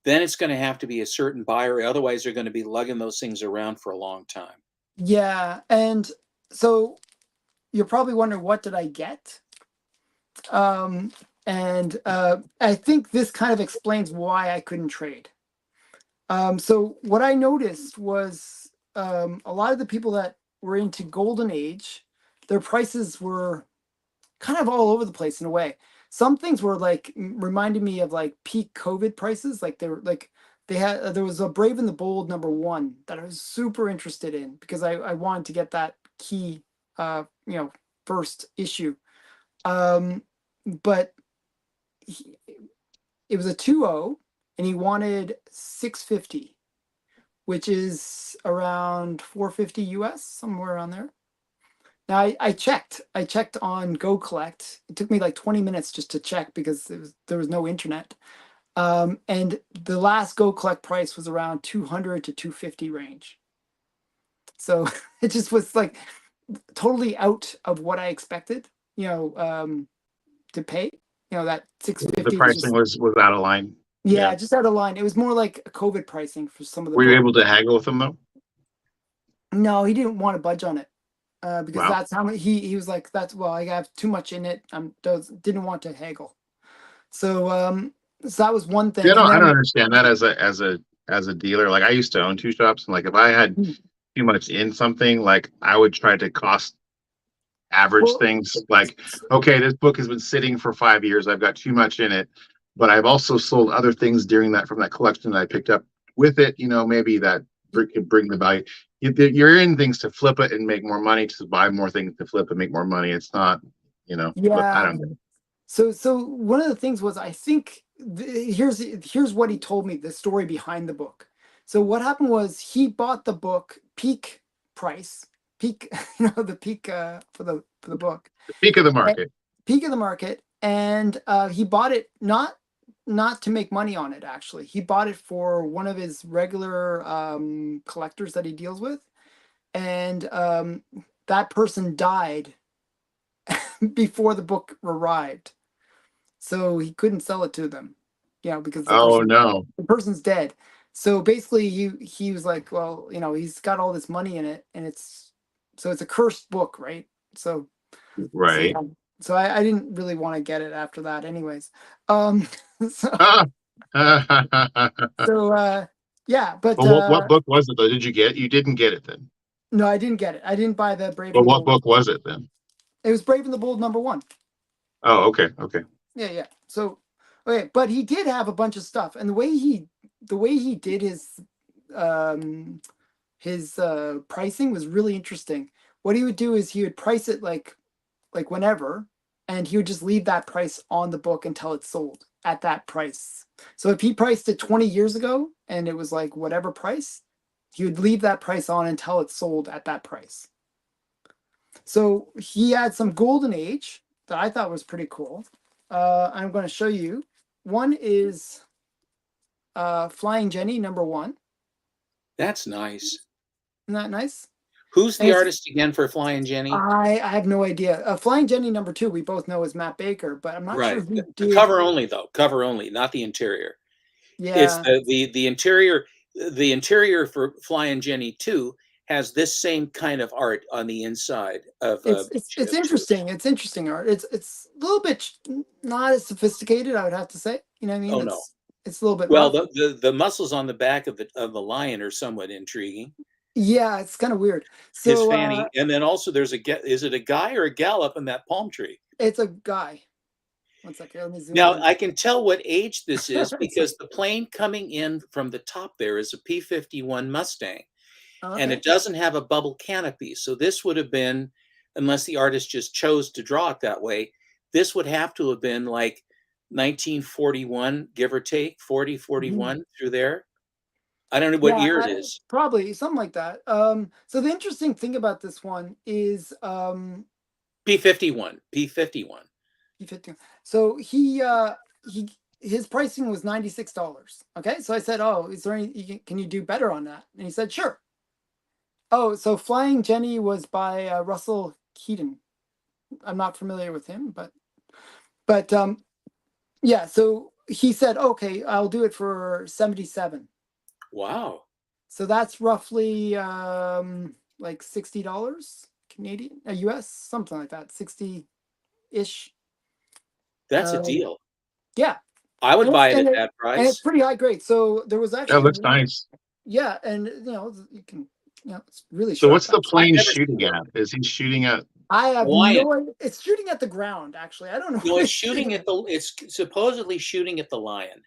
then it's going to have to be a certain buyer. Otherwise, they're going to be lugging those things around for a long time. Yeah, and so you're probably wondering, what did I get? And I think this kind of explains why I couldn't trade. So what I noticed was a lot of the people that were into Golden Age, their prices were kind of all over the place in a way. Some things were like reminded me of like peak COVID prices. Like they were like there was a Brave and the Bold number 1 that I was super interested in because I wanted to get that key you know, first issue. But it was a 2.0 and he wanted 650, which is around 450 US, somewhere around there. Now I checked on Go Collect. It took me like 20 minutes just to check because there was no internet. And the last Go Collect price was around 200 to 250 range. So it just was like totally out of what I expected, you know, to pay. You know, that 650. The pricing was out of line. Yeah, just out of line. It was more like a COVID pricing for some of the Were you books. able to haggle with them though? No, he didn't want to budge on it because Wow. that's how much he was like. That's well, I have too much in it. Didn't want to haggle. So that was one Yeah, thing, no, and I don't then understand that as a dealer. Like I used to own two shops, and like if I had too much in something, like I would try to cost average well, things. Like, okay, this book has been sitting for 5 years. I've got too much in it, but I've also sold other things during that from that collection that I picked up with it. Maybe that could bring the value. You're in things to flip it and make more money, to buy more things to flip and make more money. It's not, but I yeah. don't know. So one of the things was I think here's what he told me, the story behind the book. So what happened was he bought the book peak price, peak the peak for the book, The peak of the at market. peak of the market, and he bought it not to make money on it. Actually, he bought it for one of his regular collectors that he deals with, and that person died before the book arrived. So he couldn't sell it to them, because Oh no. the person's dead. So basically, he was like, well, he's got all this money in it, and it's a cursed book, right? So Right. yeah. So I didn't really want to get it after that, anyways. Um, so Ah. Well, so yeah, but what book was it though? Did you get? You didn't get it then. no, I didn't get it. I didn't buy the Brave Well, and the what Bold. book was it then? It was Brave and the Bold #1. Oh, okay, okay. Yeah, yeah. So okay, but he did have a bunch of stuff, and the way he did um his pricing was really interesting. What he would do is he would price it like whenever, and he would just leave that price on the book until it's sold at that price. So if he priced it 20 years ago and it was like whatever price, he would leave that price on until it's sold at that price. So he had some golden age that I thought was pretty cool. I'm going to show you. One is Flying Jenny #1. That's nice. Isn't that nice? Who's And the it's artist again for Flying Jenny? I have no idea. Flying Jenny #2 we both know is Matt Baker, but I'm not sure Right. who The did. cover only though. Cover only, not the interior. It's Yeah, the interior. The interior for Flying Jenny 2 has this same kind of art on the inside of it's of 2. interesting. It's interesting art. It's a little bit not as sophisticated, I would have to say. You know what I mean? Oh no. It's a little bit Well, rough. the muscles on the back of the lion are somewhat intriguing. Yeah, it's kind of weird. His So fanny, and then also there's is it a guy or a gal up in that palm tree? it's a guy. One second, let me zoom Now in. I can tell what age this is It's like, because the plane coming in from the top there is a P-51 Mustang, and okay. it doesn't have a bubble canopy. So this would have been, unless the artist just chose to draw it that way, this would have to have been like 1941, give or take, 40, Mhm. 41 through there. I don't know what Yeah, year it is. probably something like that. So the interesting thing about this one is P-51, P-51. P50. So he his pricing was $96. Okay, so I said, "Oh, is there any? Can you do better on that?" And he said, "Sure." Oh, so Flying Jenny was by Russell Keaton. I'm not familiar with him, but yeah. So he said, "Okay, I'll do it for 77." Wow, So that's roughly like $60 Canadian, US, something like that, 60 ish. that's a Um, deal. yeah, I would and it's buy it and at it that and it's price. pretty high grade. So there was That actually looks one, nice. yeah, and you can, it's really So sharp what's the actually. I've plane never shooting seen it. at? Is he shooting at? I A have lion. no idea. It's shooting at the ground, actually. I don't know No, what it's it's shooting shooting at at. it's supposedly shooting at the lion.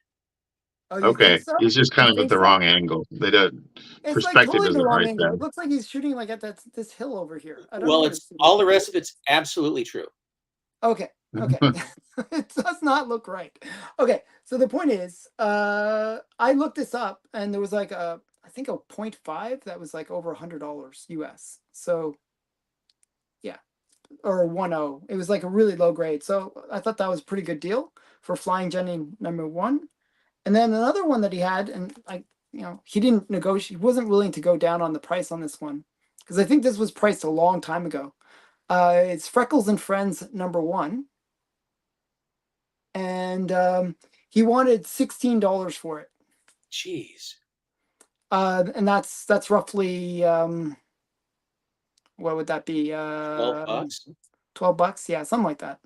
Oh, you think Okay, so? he's just You kind of at think the so? wrong angle. They don't It's like perspective totally the isn't wrong right angle. there. It looks like he's shooting like at this hill over here. I don't know Well, what it's it's shooting all at. the rest of it's absolutely true. Okay. Okay. It does not look right. Okay. So the point is, I looked this up and there was like I think a .5 that was like over $100 US. So yeah, or 1.0. It was like a really low grade. So I thought that was a pretty good deal for Flying Jenny #1. And then another one that he had, and he didn't negotiate. He wasn't willing to go down on the price on this one because I think this was priced a long time ago. It's Freckles and Friends #1. And He wanted $16 for it. Jeez. And that's roughly what would that be? $12? $12, yeah, something like that.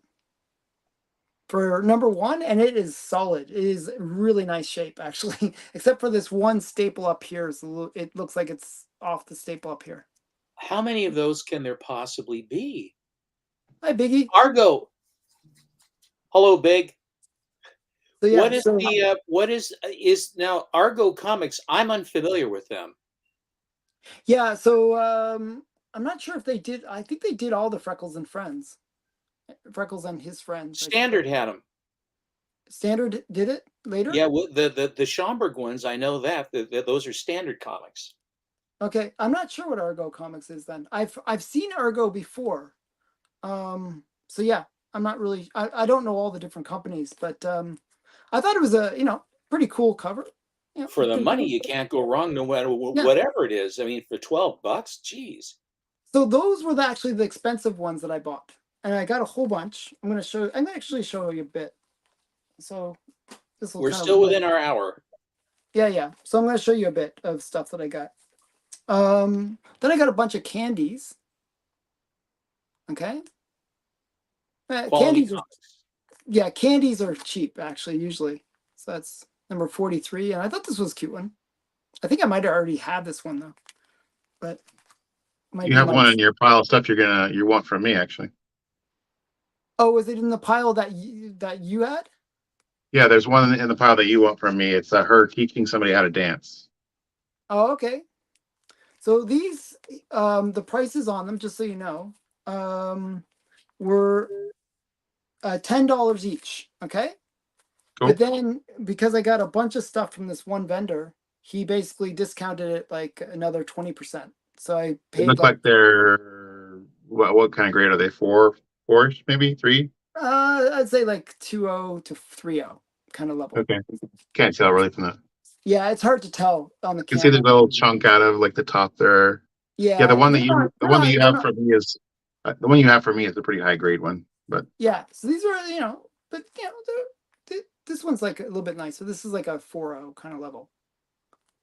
For number one, and it is solid. It is really nice shape, actually. Except for this one staple up here, it looks like it's off the staple up here. How many of those can there possibly be? Hi, Biggie. Argo. Hello, Big. So yeah, what is now Argo Comics? I'm unfamiliar with them. Yeah, so I'm not sure if they did. I think they did all the Freckles and Friends. Freckles and his friends. Standard had them. Standard did it later? Yeah, well, the Schomburg ones, I know that. Those are Standard Comics. Okay, I'm not sure what Argo Comics is then. I've seen Argo before. So yeah, I'm not really I don't know all the different companies, but I thought it was a, pretty cool cover. Yeah, For the money, you can't go wrong no matter whatever it is. I mean, for $12, geez. So those were actually the expensive ones that I bought. And I got a whole bunch. I'm gonna actually show you a bit. So this will We're still within our hour. Yeah. So I'm gonna show you a bit of stuff that I got. Then I got a bunch of candies. Okay. Candies are cheap actually, usually. So that's number 43. And I thought this was a cute one. I think I might have already had this one though. But you have one in your pile of stuff you want from me, actually. Oh, was it in the pile that you had? Yeah, there's one in the pile that you want from me. It's her teaching somebody how to dance. Oh, okay. So these, the prices on them, just so you know, were $10 each. Okay. Cool. But then because I got a bunch of stuff from this one vendor, he basically discounted it like another 20%. So I paid. It looks like they're what kind of grade are they? Four-ish, maybe 3? I'd say like 2.0 to 3.0 kind of level. Okay. Can't tell really from that. Yeah, it's hard to tell on the camera. You can see the little chunk out of like the top there. Yeah. The one that you have for me is the one you have for me is a pretty high grade one. But yeah, so these are, but this one's like a little bit nicer. This is like a 4.0 kind of level.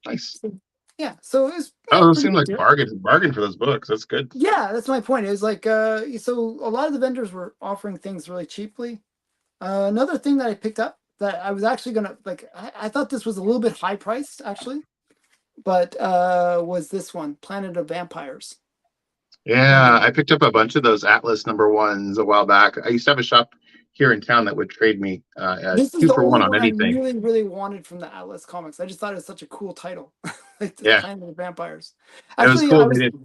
Nice. So, yeah, so it was. Oh, those seem like bargain for those books. That's good. Yeah, that's my point. It was like so a lot of the vendors were offering things really cheaply. Another thing that I picked up that I was actually gonna I thought this was a little bit high priced actually, but was this one, Planet of Vampires. Yeah, I picked up a bunch of those Atlas #1s a while back. I used to have a shop here in town that would trade me this is 2 the for only 1 on anything. I really wanted from the Atlas comics. I just thought it was such a cool title. Like the Planet of Vampires. Actually, it was cool.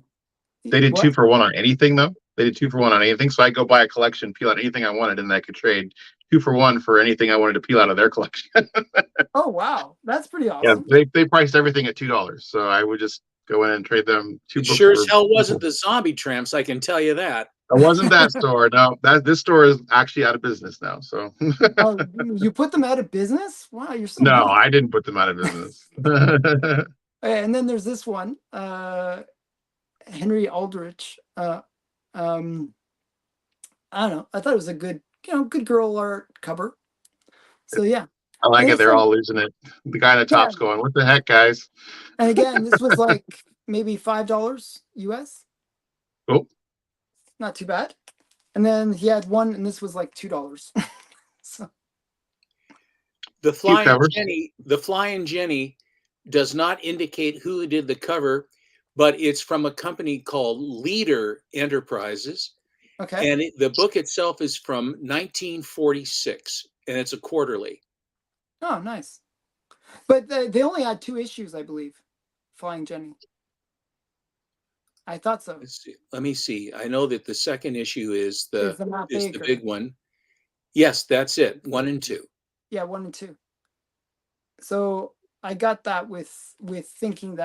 They did 2 for 1 on anything though. They did 2 for 1 on anything. So I go buy a collection, peel out anything I wanted, and I could trade 2 for 1 for anything I wanted to peel out of their collection. Oh wow, that's pretty awesome. Yeah, they priced everything at $2, so I would just go in and trade them 2 books. Sure as hell wasn't the Zombie Tramps, I can tell you that. It wasn't that store. No, this store is actually out of business now. So. Oh, you put them out of business? Wow, you're so. No, I didn't put them out of business. And then there's this one, Henry Aldrich. I don't know. I thought it was a good, good girl art cover. So yeah. I like it. They're all losing it. The guy at the top's going, "What the heck, guys?" And again, this was like maybe $5 US. Cool. Not too bad. And then he had one, and this was like $2. So. The Flying Jenny does not indicate who did the cover, but it's from a company called Leader Enterprises. Okay. And the book itself is from 1946, and it's a quarterly. Oh, nice. But they only had 2 issues, I believe. Flying Jenny. I thought so. Let me see. I know that the second issue is the big one. Yes, that's it. 1 and 2. Yeah, 1 and 2. So I got that with thinking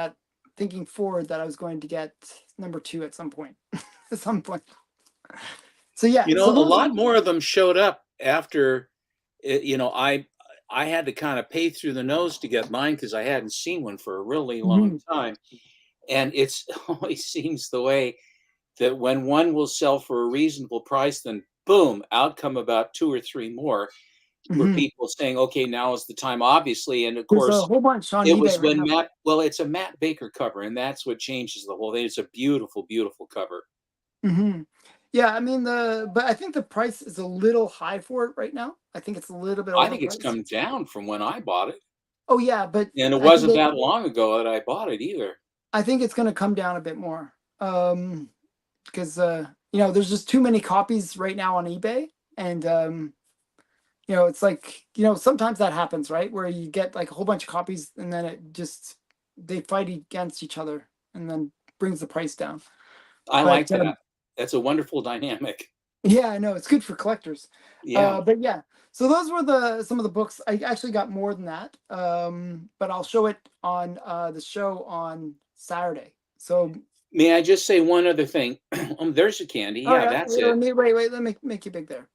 forward that I was going to get number 2 at some point. At some point. So yeah. A lot more of them showed up after. I had to kind of pay through the nose to get mine because I hadn't seen one for a really long time. And it's always seems the way that when one will sell for a reasonable price, then boom, out come about 2 or 3 more. were people saying, okay, now is the time, obviously. And of There's a course, whole bunch on it eBay was right when now. Well, it's a Matt Baker cover, and that's what changes the whole thing. It's a beautiful, beautiful cover. Yeah, I mean but I think the price is a little high for it right now. I think it's a little bit I think it's overpriced. come down from when I bought it. Oh yeah, but And it I think wasn't that long ago that I bought it either. I think it's going to come down a bit more. Because there's just too many copies right now on eBay, and it's like sometimes that happens, right? Where you get like a whole bunch of copies, and then they fight against each other, and then brings the price down. I But like that. That's a wonderful dynamic. yeah, I know it's good for collectors. Yeah. But yeah, so those were some of the books. I actually got more than that, but I'll show it on the show on Saturday. So May I just say one other thing? There's a candy. oh Yeah, yeah, that's it. wait, let me make you big there.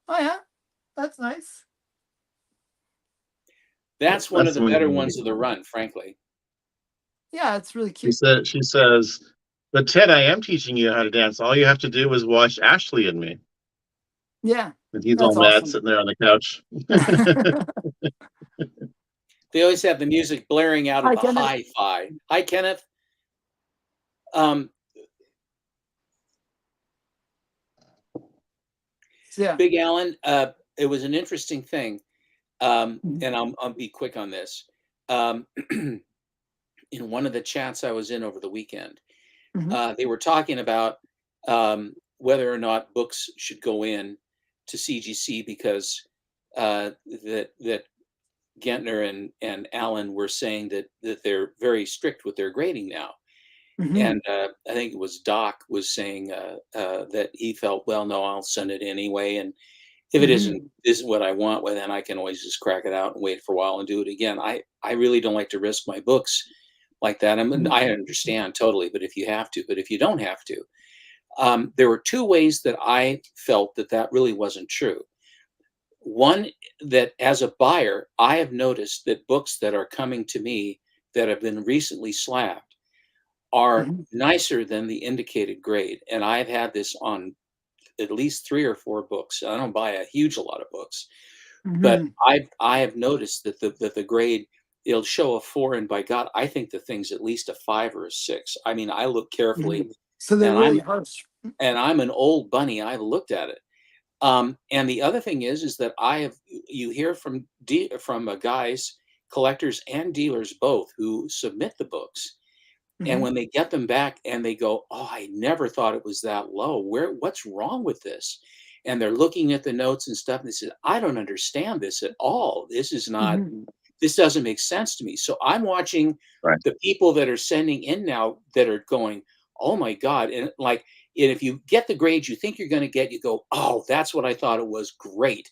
Oh yeah, that's nice. That's one of That's the the better one. ones of the run, frankly. Yeah, it's really She cute. says, but Ted, I am teaching you how to dance. All you have to do is watch Ashley and me. Yeah, And he's all that's mad awesome. sitting there on the couch. They always have the music blaring out of Hi, the Kenneth. hi-fi. Hi, Kenneth. Yeah. Big Alan, it was an interesting thing. And I'll be quick on this. In one of the chats I was in over the weekend, they were talking about whether or not books should go in to CGC because that Gentner and Allen were saying that they're very strict with their grading now. And I think it was Doc was saying that he felt, well, no, I'll send it anyway. And if it isn't what I want, well, then I can always just crack it out and wait for a while and do it again. I really don't like to risk my books like that. I mean, I understand totally, but if you have to, but if you don't have to, there were two ways that I felt that really wasn't true. One, that as a buyer, I have noticed that books that are coming to me that have been recently slabbed are nicer than the indicated grade. And I've had this on at least 3 or 4 books. I don't buy a huge lot of books, but I have noticed that the grade, it'll show a 4, and by God, I think the thing's at least a 5 or a 6. I mean, I look carefully, So they're and really harsh. I'm an old bunny. I've looked at it. And the other thing is that you hear from guys, collectors and dealers both, who submit the books. And when they get them back and they go, oh, I never thought it was that low. What's wrong with this? And they're looking at the notes and stuff. And they said, I don't understand this at all. This is not, this doesn't make sense to me. So I'm watching the people that are sending in now that are going, oh my God. And if you get the grades you think you're going to get, you go, oh, that's what I thought it was. Great.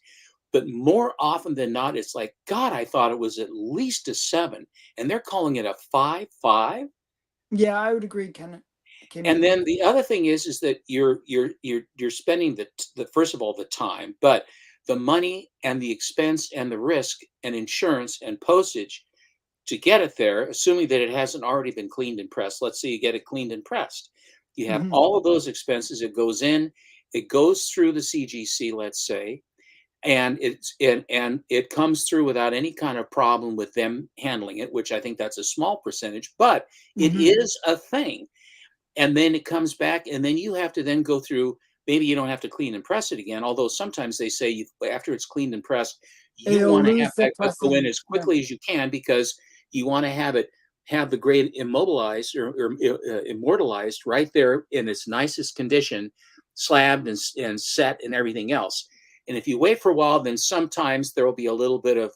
But more often than not, it's like, God, I thought it was at least a 7. And they're calling it a 5.5. Yeah, I would agree, Kenneth. And then the other thing is that you're spending the first of all the time, but the money and the expense and the risk and insurance and postage to get it there, assuming that it hasn't already been cleaned and pressed. Let's say you get it cleaned and pressed. You have all of those expenses. It goes through the CGC, let's say, and it comes through without any kind of problem with them handling it, which I think that's a small percentage, but it is a thing. And then it comes back, and then you have to then go through. Maybe you don't have to clean and press it again, although sometimes they say after it's cleaned and pressed, you want to have that go in as quickly as you can, because you want to have the grade immobilized or immortalized right there in its nicest condition, slabbed and set and everything else. And if you wait for a while, then sometimes there will be a little bit of.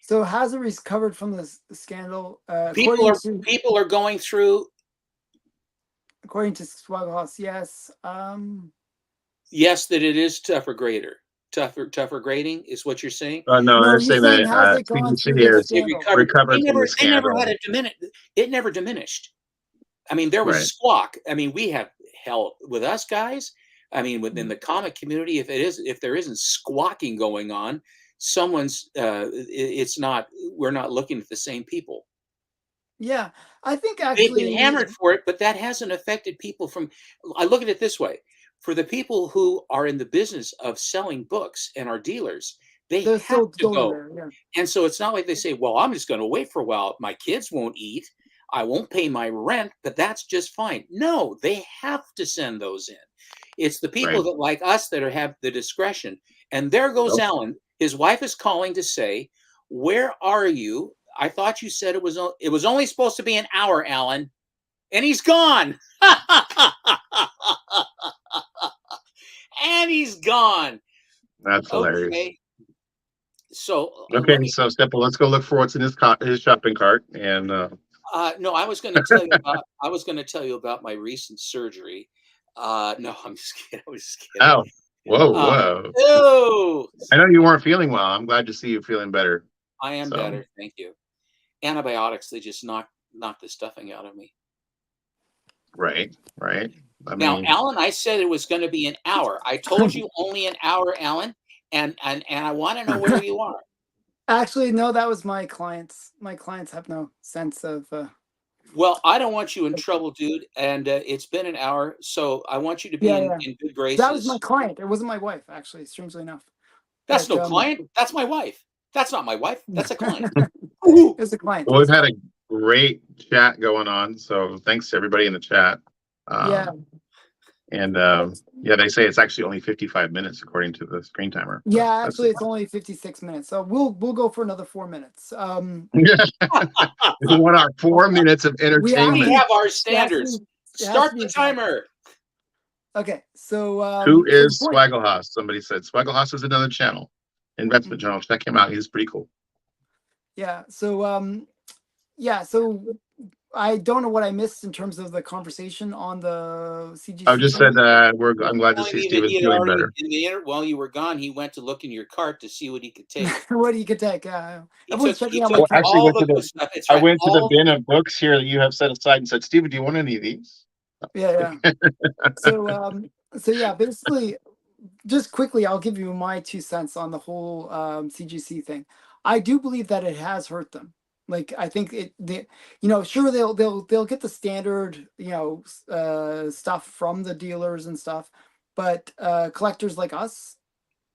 So has it recovered from the scandal? People are going through. According to Swaghouse, yes. Yes, that it is tougher grading is what you're saying. No, they're saying that has it gone through the scandal? Recovered from the They never scandal. had it diminished. It never diminished. I mean, there was squawk. I mean, we have hell with us guys. I mean, within the comic community, if there isn't squawking going on, someone's we're not looking at the same people. Yeah, I think actually they've been hammered for it, but that hasn't affected people I look at it this way. for the people who are in the business of selling books and are dealers, they They're have still to in go. there. Yeah. And so it's not like they say, well, I'm just going to wait for a while. My kids won't eat. I won't pay my rent, but that's just fine. No, they have to send those in. It's the people Right. that like us that have the discretion. And there goes Nope. Alan. His wife is calling to say, where are you? I thought you said it was only supposed to be an hour, Alan. And he's gone. And he's gone. That's hilarious. Okay. So Okay, so Stephen, let's go look for what's in his shopping cart. And no, I was going to tell you about my recent surgery. No, I'm just kidding. I was just kidding. Oh, whoa. Oh, I know you weren't feeling well. I'm glad to see you feeling better. I am better. Thank you. Antibiotics, they just knock the stuffing out of me. Right. Now, Alan, I said it was going to be an hour. I told you only an hour, Alan, and I want to know where you are. Actually, no, that was my clients. My clients have no sense of. Well, I don't want you in trouble, dude. And it's been an hour, so I want you to be in good graces. That was my client. It wasn't my wife, actually. Strangely enough. That's no client. That's my wife. That's not my wife. That's a client. It's a client. Well, we've had a great chat going on, so thanks to everybody in the chat. And they say it's actually only 55 minutes according to the screen timer. Yeah, actually, it's only 56 minutes. So we'll go for another 4 minutes. We want our 4 minutes of entertainment. We have our standards. Start the timer. Okay, so who is Swaggelhaus? Somebody said Swaggelhaus is another channel, investment channel. Check him out. He's pretty cool. Yeah. So so I don't know what I missed in terms of the conversation on the CGC. I just said I'm glad to see Steven feeling better. While you were gone, he went to look in your cart to see what he could take. What he could take. Everyone's checking out my cart. I went to the bin of books here that you have set aside and said, Steven, do you want any of these? Yeah. So basically, just quickly, I'll give you my 2 cents on the whole CGC thing. I do believe that it has hurt them. Like, I think sure, they'll get the standard, stuff from the dealers and stuff, but collectors like us,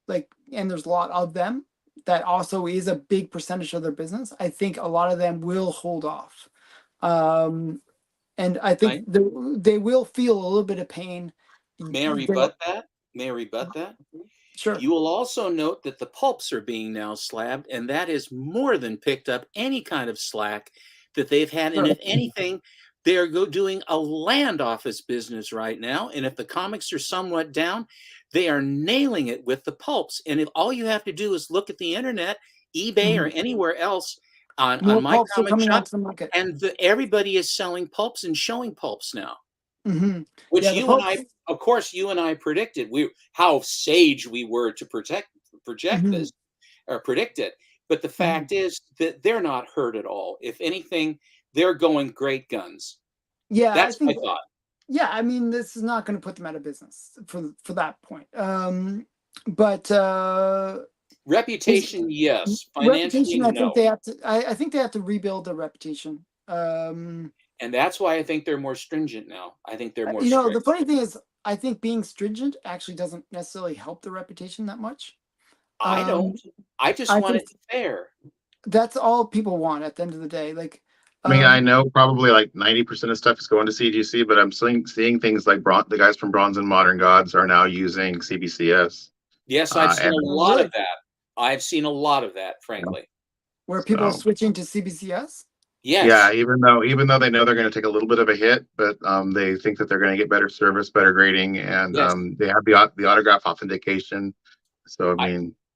and there's a lot of them, that also is a big percentage of their business. I think a lot of them will hold off. And I think they will feel a little bit of pain. May I rebut that? Sure. You will also note that the pulps are being now slabbed, and that is more than picked up any kind of slack that they've had. And if anything, they're doing a land office business right now. And if the comics are somewhat down, they are nailing it with the pulps. And if all you have to do is look at the internet, eBay or anywhere else on my comic shop, and everybody is selling pulps and showing pulps now. Which and I, of course, you and I predicted how sage we were to project this or predict it. But the fact is that they're not hurt at all. If anything, they're going great guns. Yeah, that's my thought. Yeah, I mean, this is not going to put them out of business for that point. But reputation, yes. Financially, reputation, I no. think they have to. I think they have to rebuild their reputation. And that's why I think they're more stringent now. I think they're more. The funny thing is, I think being stringent actually doesn't necessarily help the reputation that much. I don't. I just want it fair. That's all people want at the end of the day. I know probably like 90% of stuff is going to CGC, but I'm seeing things like the guys from Bronze and Modern Gods are now using CBCS. Yes, I've seen a lot of that. I've seen a lot of that, frankly. Where people are switching to CBCS? Yes. Yeah, even though they know they're going to take a little bit of a hit, but they think that they're going to get better service, better grading, and they have the autograph authentication. So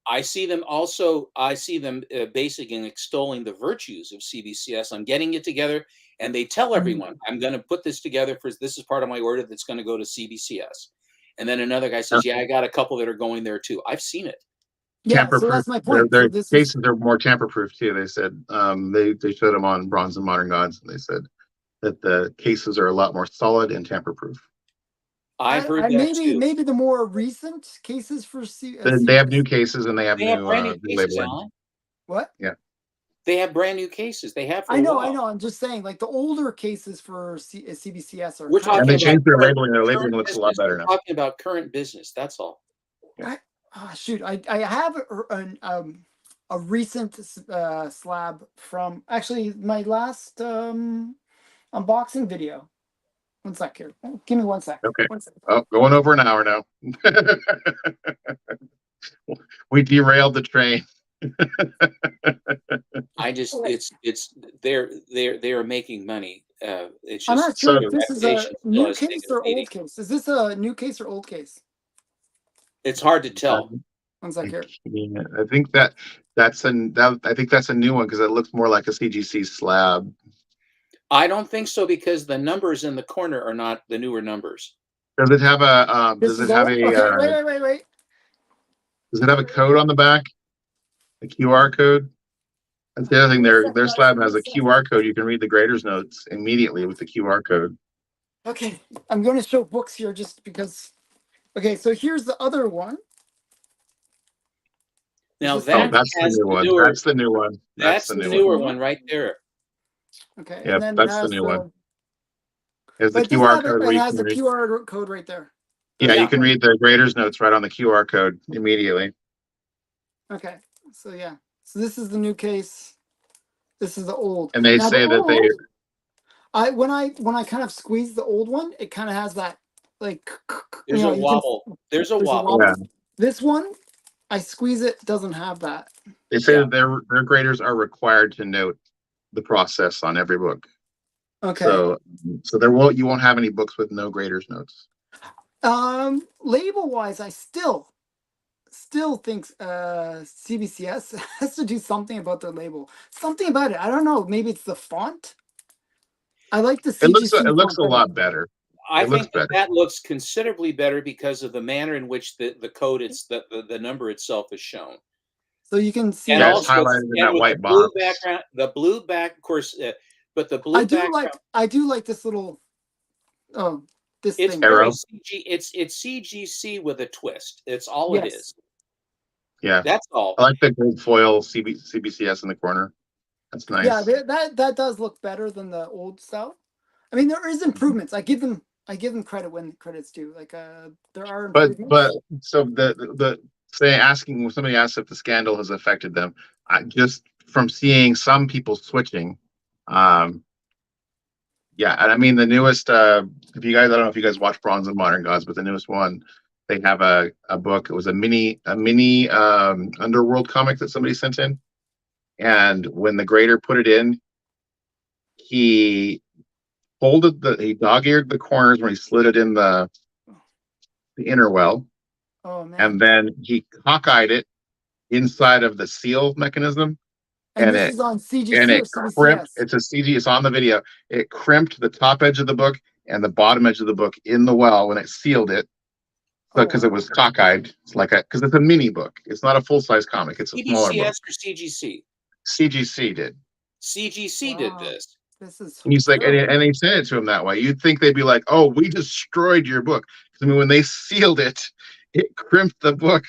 I see them also. I see them basically extolling the virtues of CBCS. I'm getting it together, and they tell everyone, "I'm going to put this together this is part of my order that's going to go to CBCS." And then another guy says, "Yeah, I got a couple that are going there too." I've seen it. Yeah, so that's my point. Their cases are more tamper-proof too. They said they showed them on Bronze and Modern Gods, and they said that the cases are a lot more solid and tamper-proof. I've heard that too. Maybe the more recent cases for they have new cases and they have new brand new cases, labeling. What? Yeah, They have brand new cases. They have for I a know, while. I'm just saying, like the older cases for CBCS are We're kind of. And they talking about changed their current, labeling. Their labeling current looks a lot business. better We're now. talking about current business. That's all. Shoot, I have a recent slab from actually my last unboxing video. One sec here. Give me 1 sec. Okay. 1 sec. Oh, going over an hour now. We derailed the train. I just it's they're making money. It's I'm just not sure So if their this is a reputation still new has case taken a or beating. old case. Is this a new case or old case? It's hard to tell. 1 sec here. I think that's a new one because it looks more like a CGC slab. I don't think so because the numbers in the corner are not the newer numbers. Does it have a This does it is have old? a Okay, wait. does it have a code on the back? A QR code? That's the other thing. 1 sec, Their guys. slab 1 has a sec. QR code. You can read the grader's notes immediately with the QR code. Okay, I'm going to show books here just because. Okay, so here's the other one. Now Oh, that that's the has new the one. newer. That's the new one. That's That's the the new newer one. one right there. Okay, Yeah, and then it that's the has new the. one. There's the But it doesn't QR have code it. where It you has can the read. QR code right there. Yeah, you Yeah. can read the grader's notes right on the QR code immediately. Okay, so yeah, so this is the new case. This is the old. And they Now the say that they old, when I kind of squeeze the old one, it kind of has that like There's a you can. wobble. There's a There's a wobble. yeah, wobble. This one, I squeeze it, doesn't have that. they say Yeah. that their graders are required to note the process on every book. Okay. So you won't have any books with no grader's notes. Label wise, I still think CBCS has to do something about their label. Something about it. I don't know. Maybe it's the font. I like the CGC It looks font a lot better. I It looks think better. that looks considerably better because of the manner in which the code the number itself is shown. So you can see. And Yeah, it's also, highlighted in and that with white the blue box. background, the blue back, of course, but the blue background. I do like this little. Oh, this It's thing. very Arrow. CG. It's CGC with a twist. It's all it Yes. is. Yeah, That's all. I like the gold foil CBCS in the corner. That's nice. Yeah, that does look better than the old style. I mean, there is improvements. I give them credit when credit's due. Like there are improvements. But so the when somebody asks if the scandal has affected them, just from seeing some people switching, yeah, and I mean the newest. If you guys, I don't know if you guys watch Bronze and Modern Gods, but the newest one, they have a book. It was a mini Underworld comic that somebody sent in, and when the grader put it in, he he dog-eared the corners when he slid it in the inner well. Oh man! And then he cockeyed it inside of the seal mechanism, And and this it is on CGC and or it CBCS? crimped. It's a CG. It's on the video. It crimped the top edge of the book and the bottom edge of the book in the well when it sealed it. So because it was cockeyed, it's like because it's a mini book. It's not a full size comic. It's a smaller book. CBCS or CGC? CGC did. CGC did this. This is. And he's like, and he sent it to him that way. You'd think they'd be like, "Oh, we destroyed your book." Because I mean, when they sealed it, it crimped the book.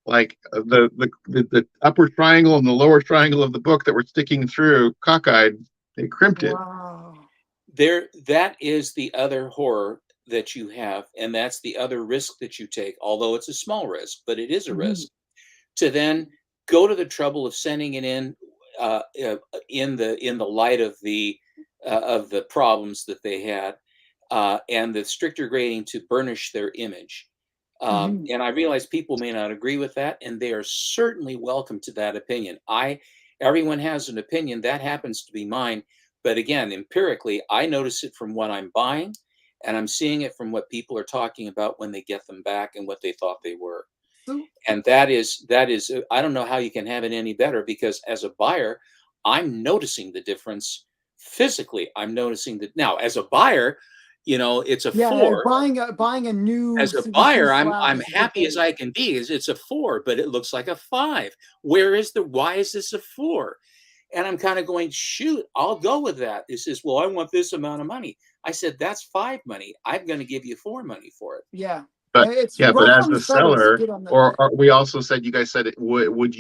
Like the upper triangle and the lower triangle of the book that were sticking through cockeyed, they crimped it. Wow. That is the other horror that you have, and that's the other risk that you take, although it's a small risk, but it is a risk, to then go to the trouble of sending it in the light of the problems that they had, and the stricter grading to burnish their image. And I realize people may not agree with that, and they are certainly welcome to that opinion. Everyone has an opinion. That happens to be mine. But again, empirically, I notice it from what I'm buying, and I'm seeing it from what people are talking about when they get them back and what they thought they were. And that is, I don't know how you can have it any better, because as a buyer, I'm noticing the difference physically. I'm noticing that now as a buyer, it's a 4. Buying a new. As a CBC buyer, slab I'm is a good happy as thing. I can be. It's a 4, but it looks like a 5. Why is this a 4? And I'm kind of going, shoot, I'll go with that. It says, well, I want this amount of money. I said, that's 5 money. I'm going to give you 4 money for it. Yeah. But It's yeah, but rough as on the sellers to seller, get on the. or we also said, you guys said it. Would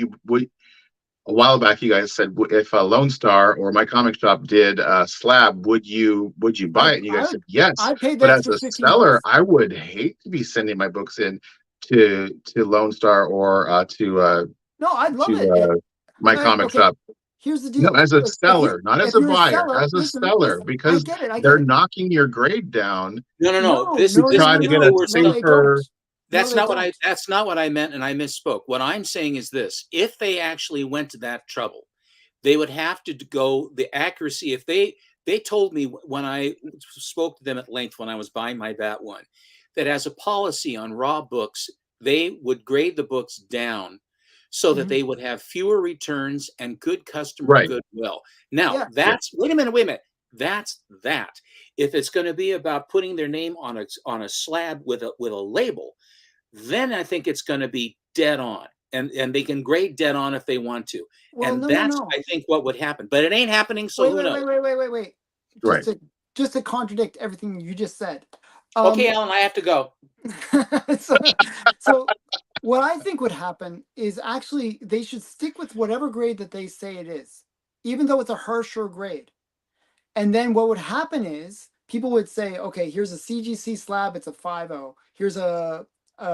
a while back you guys said if a Lone Star or My Comic Shop did a slab, would you buy it? And you guys said yes. I paid the But as extra a 15 seller, bucks. I would hate to be sending my books in to Lone Star or No, I'd love it. to My Comic Okay, Shop. here's the No, deal. as a Like, seller, not as if a you're a buyer, seller, as a listen, seller, listen. I because get it. I get they're it. knocking your grade down No, no, no. No, This to no, this no, try no, to if get they a no. were No, still they don't. safer. No, they don't. that's not what I meant, and I misspoke. What I'm saying is this: if they actually went to that trouble, they would have to go the accuracy. If they told me when I spoke to them at length when I was buying my that one, that as a policy on raw books, they would grade the books down so that Mhm. they would have fewer returns and good customer Right. goodwill. Now, Yeah. Yeah. that's wait a minute. That's that. If it's going to be about putting their name on a slab with a label, then I think it's going to be dead on. And they can grade dead on if they want to. Well, And no, no, that's no. I think what would happen. But it ain't happening, so Wait, who wait, knows? wait, wait, wait, wait, wait. Just Right. to just to contradict everything you just said. Okay, Um, Alan, I have to go. so, so what I think would happen is actually they should stick with whatever grade that they say it is, even though it's a harsher grade. And then what would happen is people would say, okay, here's a CGC slab, it's a 5.0. Here's a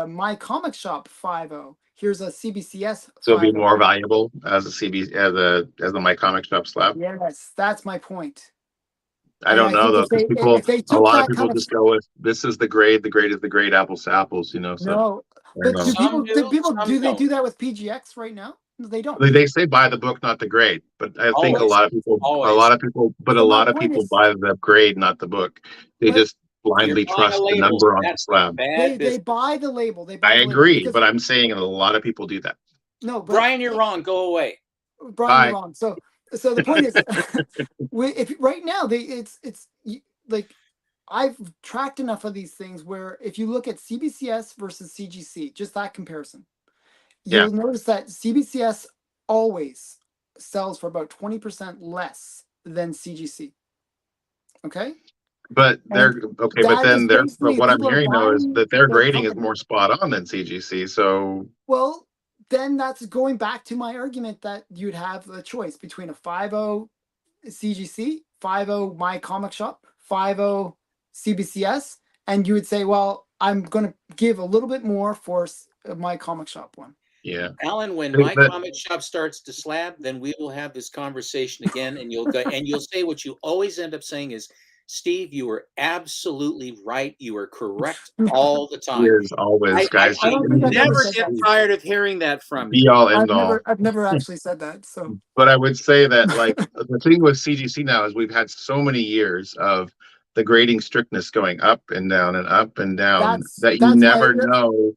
My Comic Shop 5.0. Here's a CBCS So it'll be 5.0. more valuable as a CB as a My Comic Shop slab. Yes, that's my point. I And don't I know think though, because if they a took lot of that people kind of just go with this is the grade. The grade is the grade, apples to apples. So no, I don't but know. Some do, some do they don't. do that with PGX right now? No, they don't. They say buy the book, not the grade. But I think Always, always. So a my lot of point people is, buy the grade, not the book. They but just You're blindly buying a trust the label. number on the That's a slab. bad they business. buy the label. They I buy the label agree, because but I'm saying a lot of people do that. no, but Brian, you're wrong. Go away. Brian, you're Bye. wrong. So the point is, if right now like I've tracked enough of these things where if you look at CBCS versus CGC, just that comparison, Yeah, you'll notice that CBCS always sells for about 20% less than CGC. Okay. but they're And okay. But that then is they're but basically what I'm people are hearing though is buying that their their grading is company. more spot on than CGC. So Well, then that's going back to my argument that you'd have a choice between a 5.0 CGC, 5.0 My Comic Shop, 5.0 CBCS, and you would say, well, I'm going to give a little bit more for My Comic Shop one. yeah, Alan, when but, my but comic shop starts to slab, then we will have this conversation again, and you'll go and you'll say what you always end up saying is, Steve, you were absolutely right. You are correct all the time. is always guys I just don't give think me I've the ever Never said get that. tired of hearing that from you. be all end all. I've never actually said that. So, But I would say that like the thing with CGC now is we've had so many years of the grading strictness going up and down and up and down that you that's why never know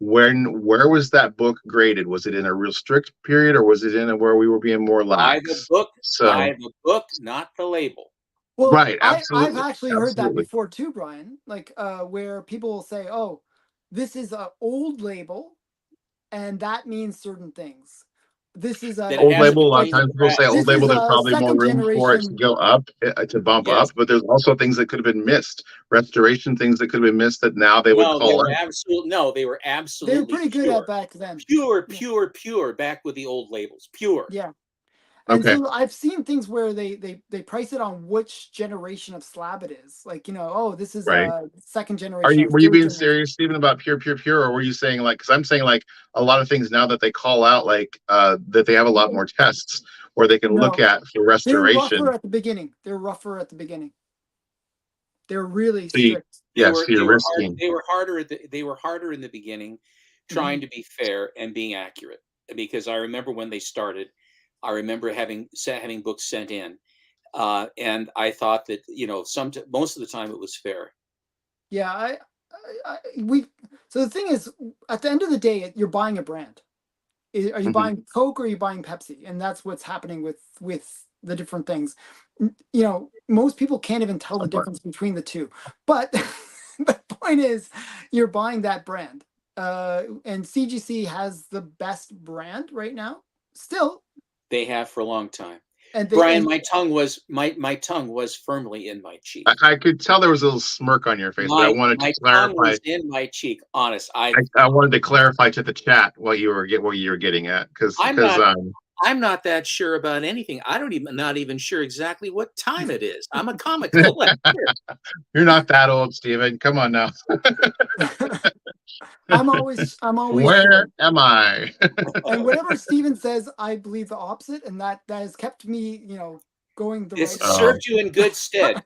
where was that book graded? Was it in a real strict period or was it in a where we were being more lax? So Buy the book, not the label. well, right, I've absolutely, actually heard that absolutely. before too, Brian. Like where people will say, "Oh, this is an old label and that means certain things. This is That it Old hasn't label, a been lot of like cleaned and times people say trashed. old this is label, there's a probably more second room for it to generation. go up, to bump up, Yes. but there's also things that could have been missed, restoration things that could have been missed that now they would No, they call were out. they were They were absolutely pretty good at pure. back then. Pure, Yeah, pure, pure back with the old labels. Pure. yeah. And Okay. so I've seen things where they price it on which generation of slab it is. Like oh, this is Right. a second generation or Were you third being generation. serious, Stephen, about pure, or were you saying like? Because I'm saying like a lot of things now that they call out like that they have a lot more tests where they can look No, at for they're rougher restoration. at the beginning. They're rougher at the beginning. They're really So you, strict. yeah, so you're risking. They were harder they were harder in the beginning, trying Mhm. to be fair and being accurate. Because I remember when they started, I remember having books sent in, and I thought that most of the time it was fair. Yeah, we. So the thing is, at the end of the day, you're buying a brand. Are you Mhm. buying Coke or are you buying Pepsi? And that's what's happening with the different things. Most people can't even tell the Somewhat. difference between the two. But the point is, you're buying that brand. And CGC has the best brand right now, still. They have for a long time. And they Brian, and my tongue was firmly in my cheek. I could tell there was a little smirk on your face, but I wanted to My tongue clarify. was in my cheek. Honest, I wanted to clarify to the chat what you were getting at, because I'm not I'm not that sure about anything. Not even sure exactly what time it is. I'm a comic collector. You're not that old, Steven. Come on now. I'm always Where sure. am I? And whatever Steven says, I believe the opposite, and that has kept me, going the This right has way. served you in good stead.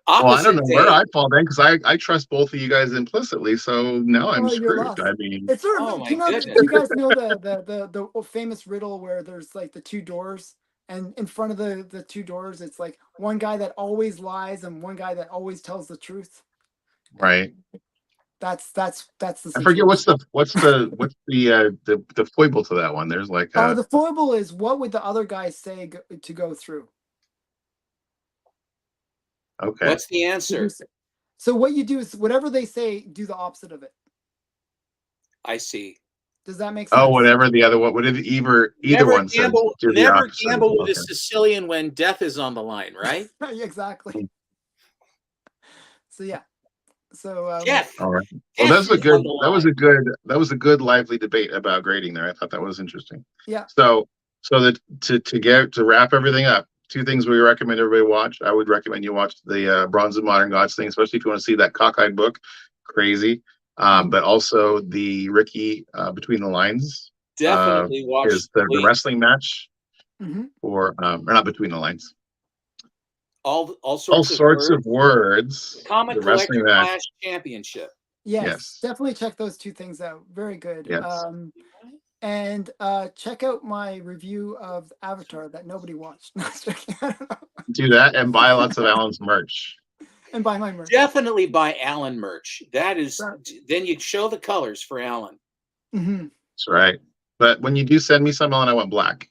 Well, I don't Opposite know where day. I fall then, because I trust both of you guys implicitly. So now I'm Oh, you're screwed. lost. I mean, It's sort Oh of, my do goodness. you guys know the famous riddle where there's like the two doors, and in front of the two doors, it's like one guy that always lies and one guy that always tells the truth. right. That's the I forget situation. the foible to that one. There's like The foible is, what would the other guy say to go through? okay. What's the answer? So what you do is whatever they say, do the opposite of it. I see. Does that make Oh, sense? whatever the other one, whatever either Never one says, gamble. do the Never opposite. gamble with a Okay. Sicilian when death is on the line, right? Exactly. So yeah. So Death. All right. Well, Death is on the line. that was a good lively debate about grading there. I thought that was interesting. yeah. So that to wrap everything up, two things we recommend everybody watch. I would recommend you watch the Bronze and Modern Gods thing, especially if you want to see that cockeyed book. Crazy. But also the Ricky Between the Lines Definitely watch. is the wrestling match or not Between the Lines. All All sorts of words. Comic The wrestling Collector match. Clash Championship. Yes, definitely check those two things out. Very good. Yes. And check out my review of Avatar that nobody watched. Do that and buy lots of Alan's merch. And buy my merch. Definitely buy Alan merch. That is, then you show the colors for Alan. That's right. But when you do send me some, Alan, I want black.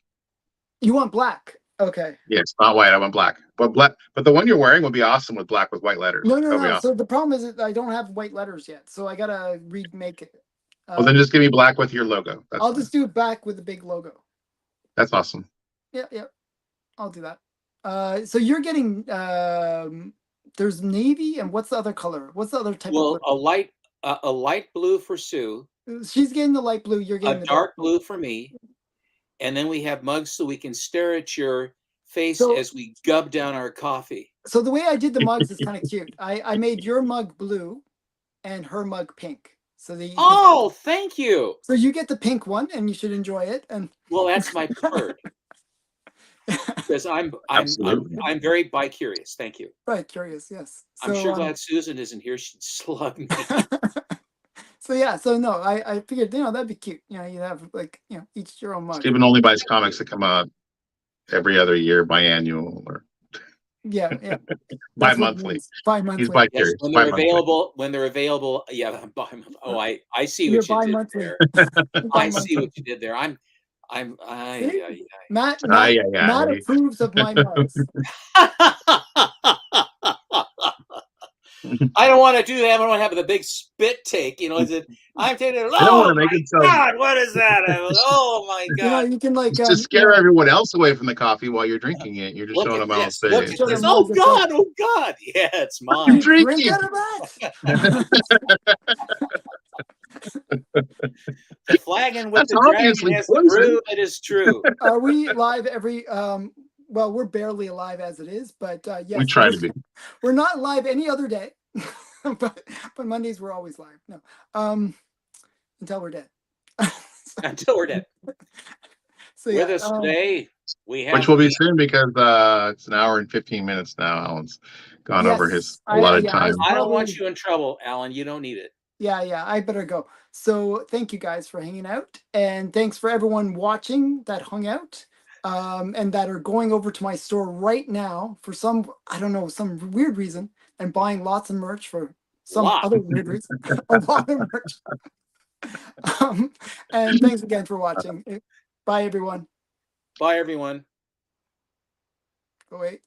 You want black? Okay. Yes, not white. I want black. But the one you're wearing would be awesome with black with white letters. No. Awesome. So the problem is that I don't have white letters yet, so I gotta remake it. Well, then just give me black with your logo. I'll just do it back with the big logo. That's awesome. Yeah. I'll do that. So you're getting there's navy, and what's the other color? What's the other type of blue? A light blue for Sue. She's getting the light blue. You're getting the the dark blue for me. And then we have mugs so we can stare at your face as we gub down our coffee. So the way I did the mugs is kind of cute. I made your mug blue and her mug pink. So thank you. So you get the pink one, and you should enjoy it. And well, that's my preferred. Because I'm very bi-curious. Thank you. Bi-curious, yes. So, I'm sure glad Susan isn't here. She'd slug me. So yeah, so no, I figured, that'd be cute. You have like, each your own mug. Stephen only buys comics that come out every other year, biannual or yeah. Bi-monthly. Bi-monthly. He's bi-curious. Yes, when they're available, yeah. I see what you did there. I see what you did there. Matt approves of my mugs. I don't want to do that. I don't want to have the big spit take. I'm taking it. I don't want to make it so. God, what is that? Oh my God! You can to scare everyone else away from the coffee while you're drinking it. You're just showing them how Look at this. Oh God! Yeah, it's mine. I'm drinking. The flagon with the dragon has the brew. It is true. Are we live every? Well, we're barely alive as it is, but yes, we try to be. We're not live any other day, but Mondays we're always live. No, until we're dead. Until we're dead. So with us today, we have, which will be soon because it's an hour and 15 minutes now. Alan's gone over his allotted time. I don't want you in trouble, Alan. You don't need it. Yeah, I better go. So thank you guys for hanging out, and thanks for everyone watching that hung out. And that are going over to my store right now for some weird reason, and buying lots of merch for some other weird reason. A lot of merch. And thanks again for watching. Bye, everyone. Bye, everyone. Oh, wait.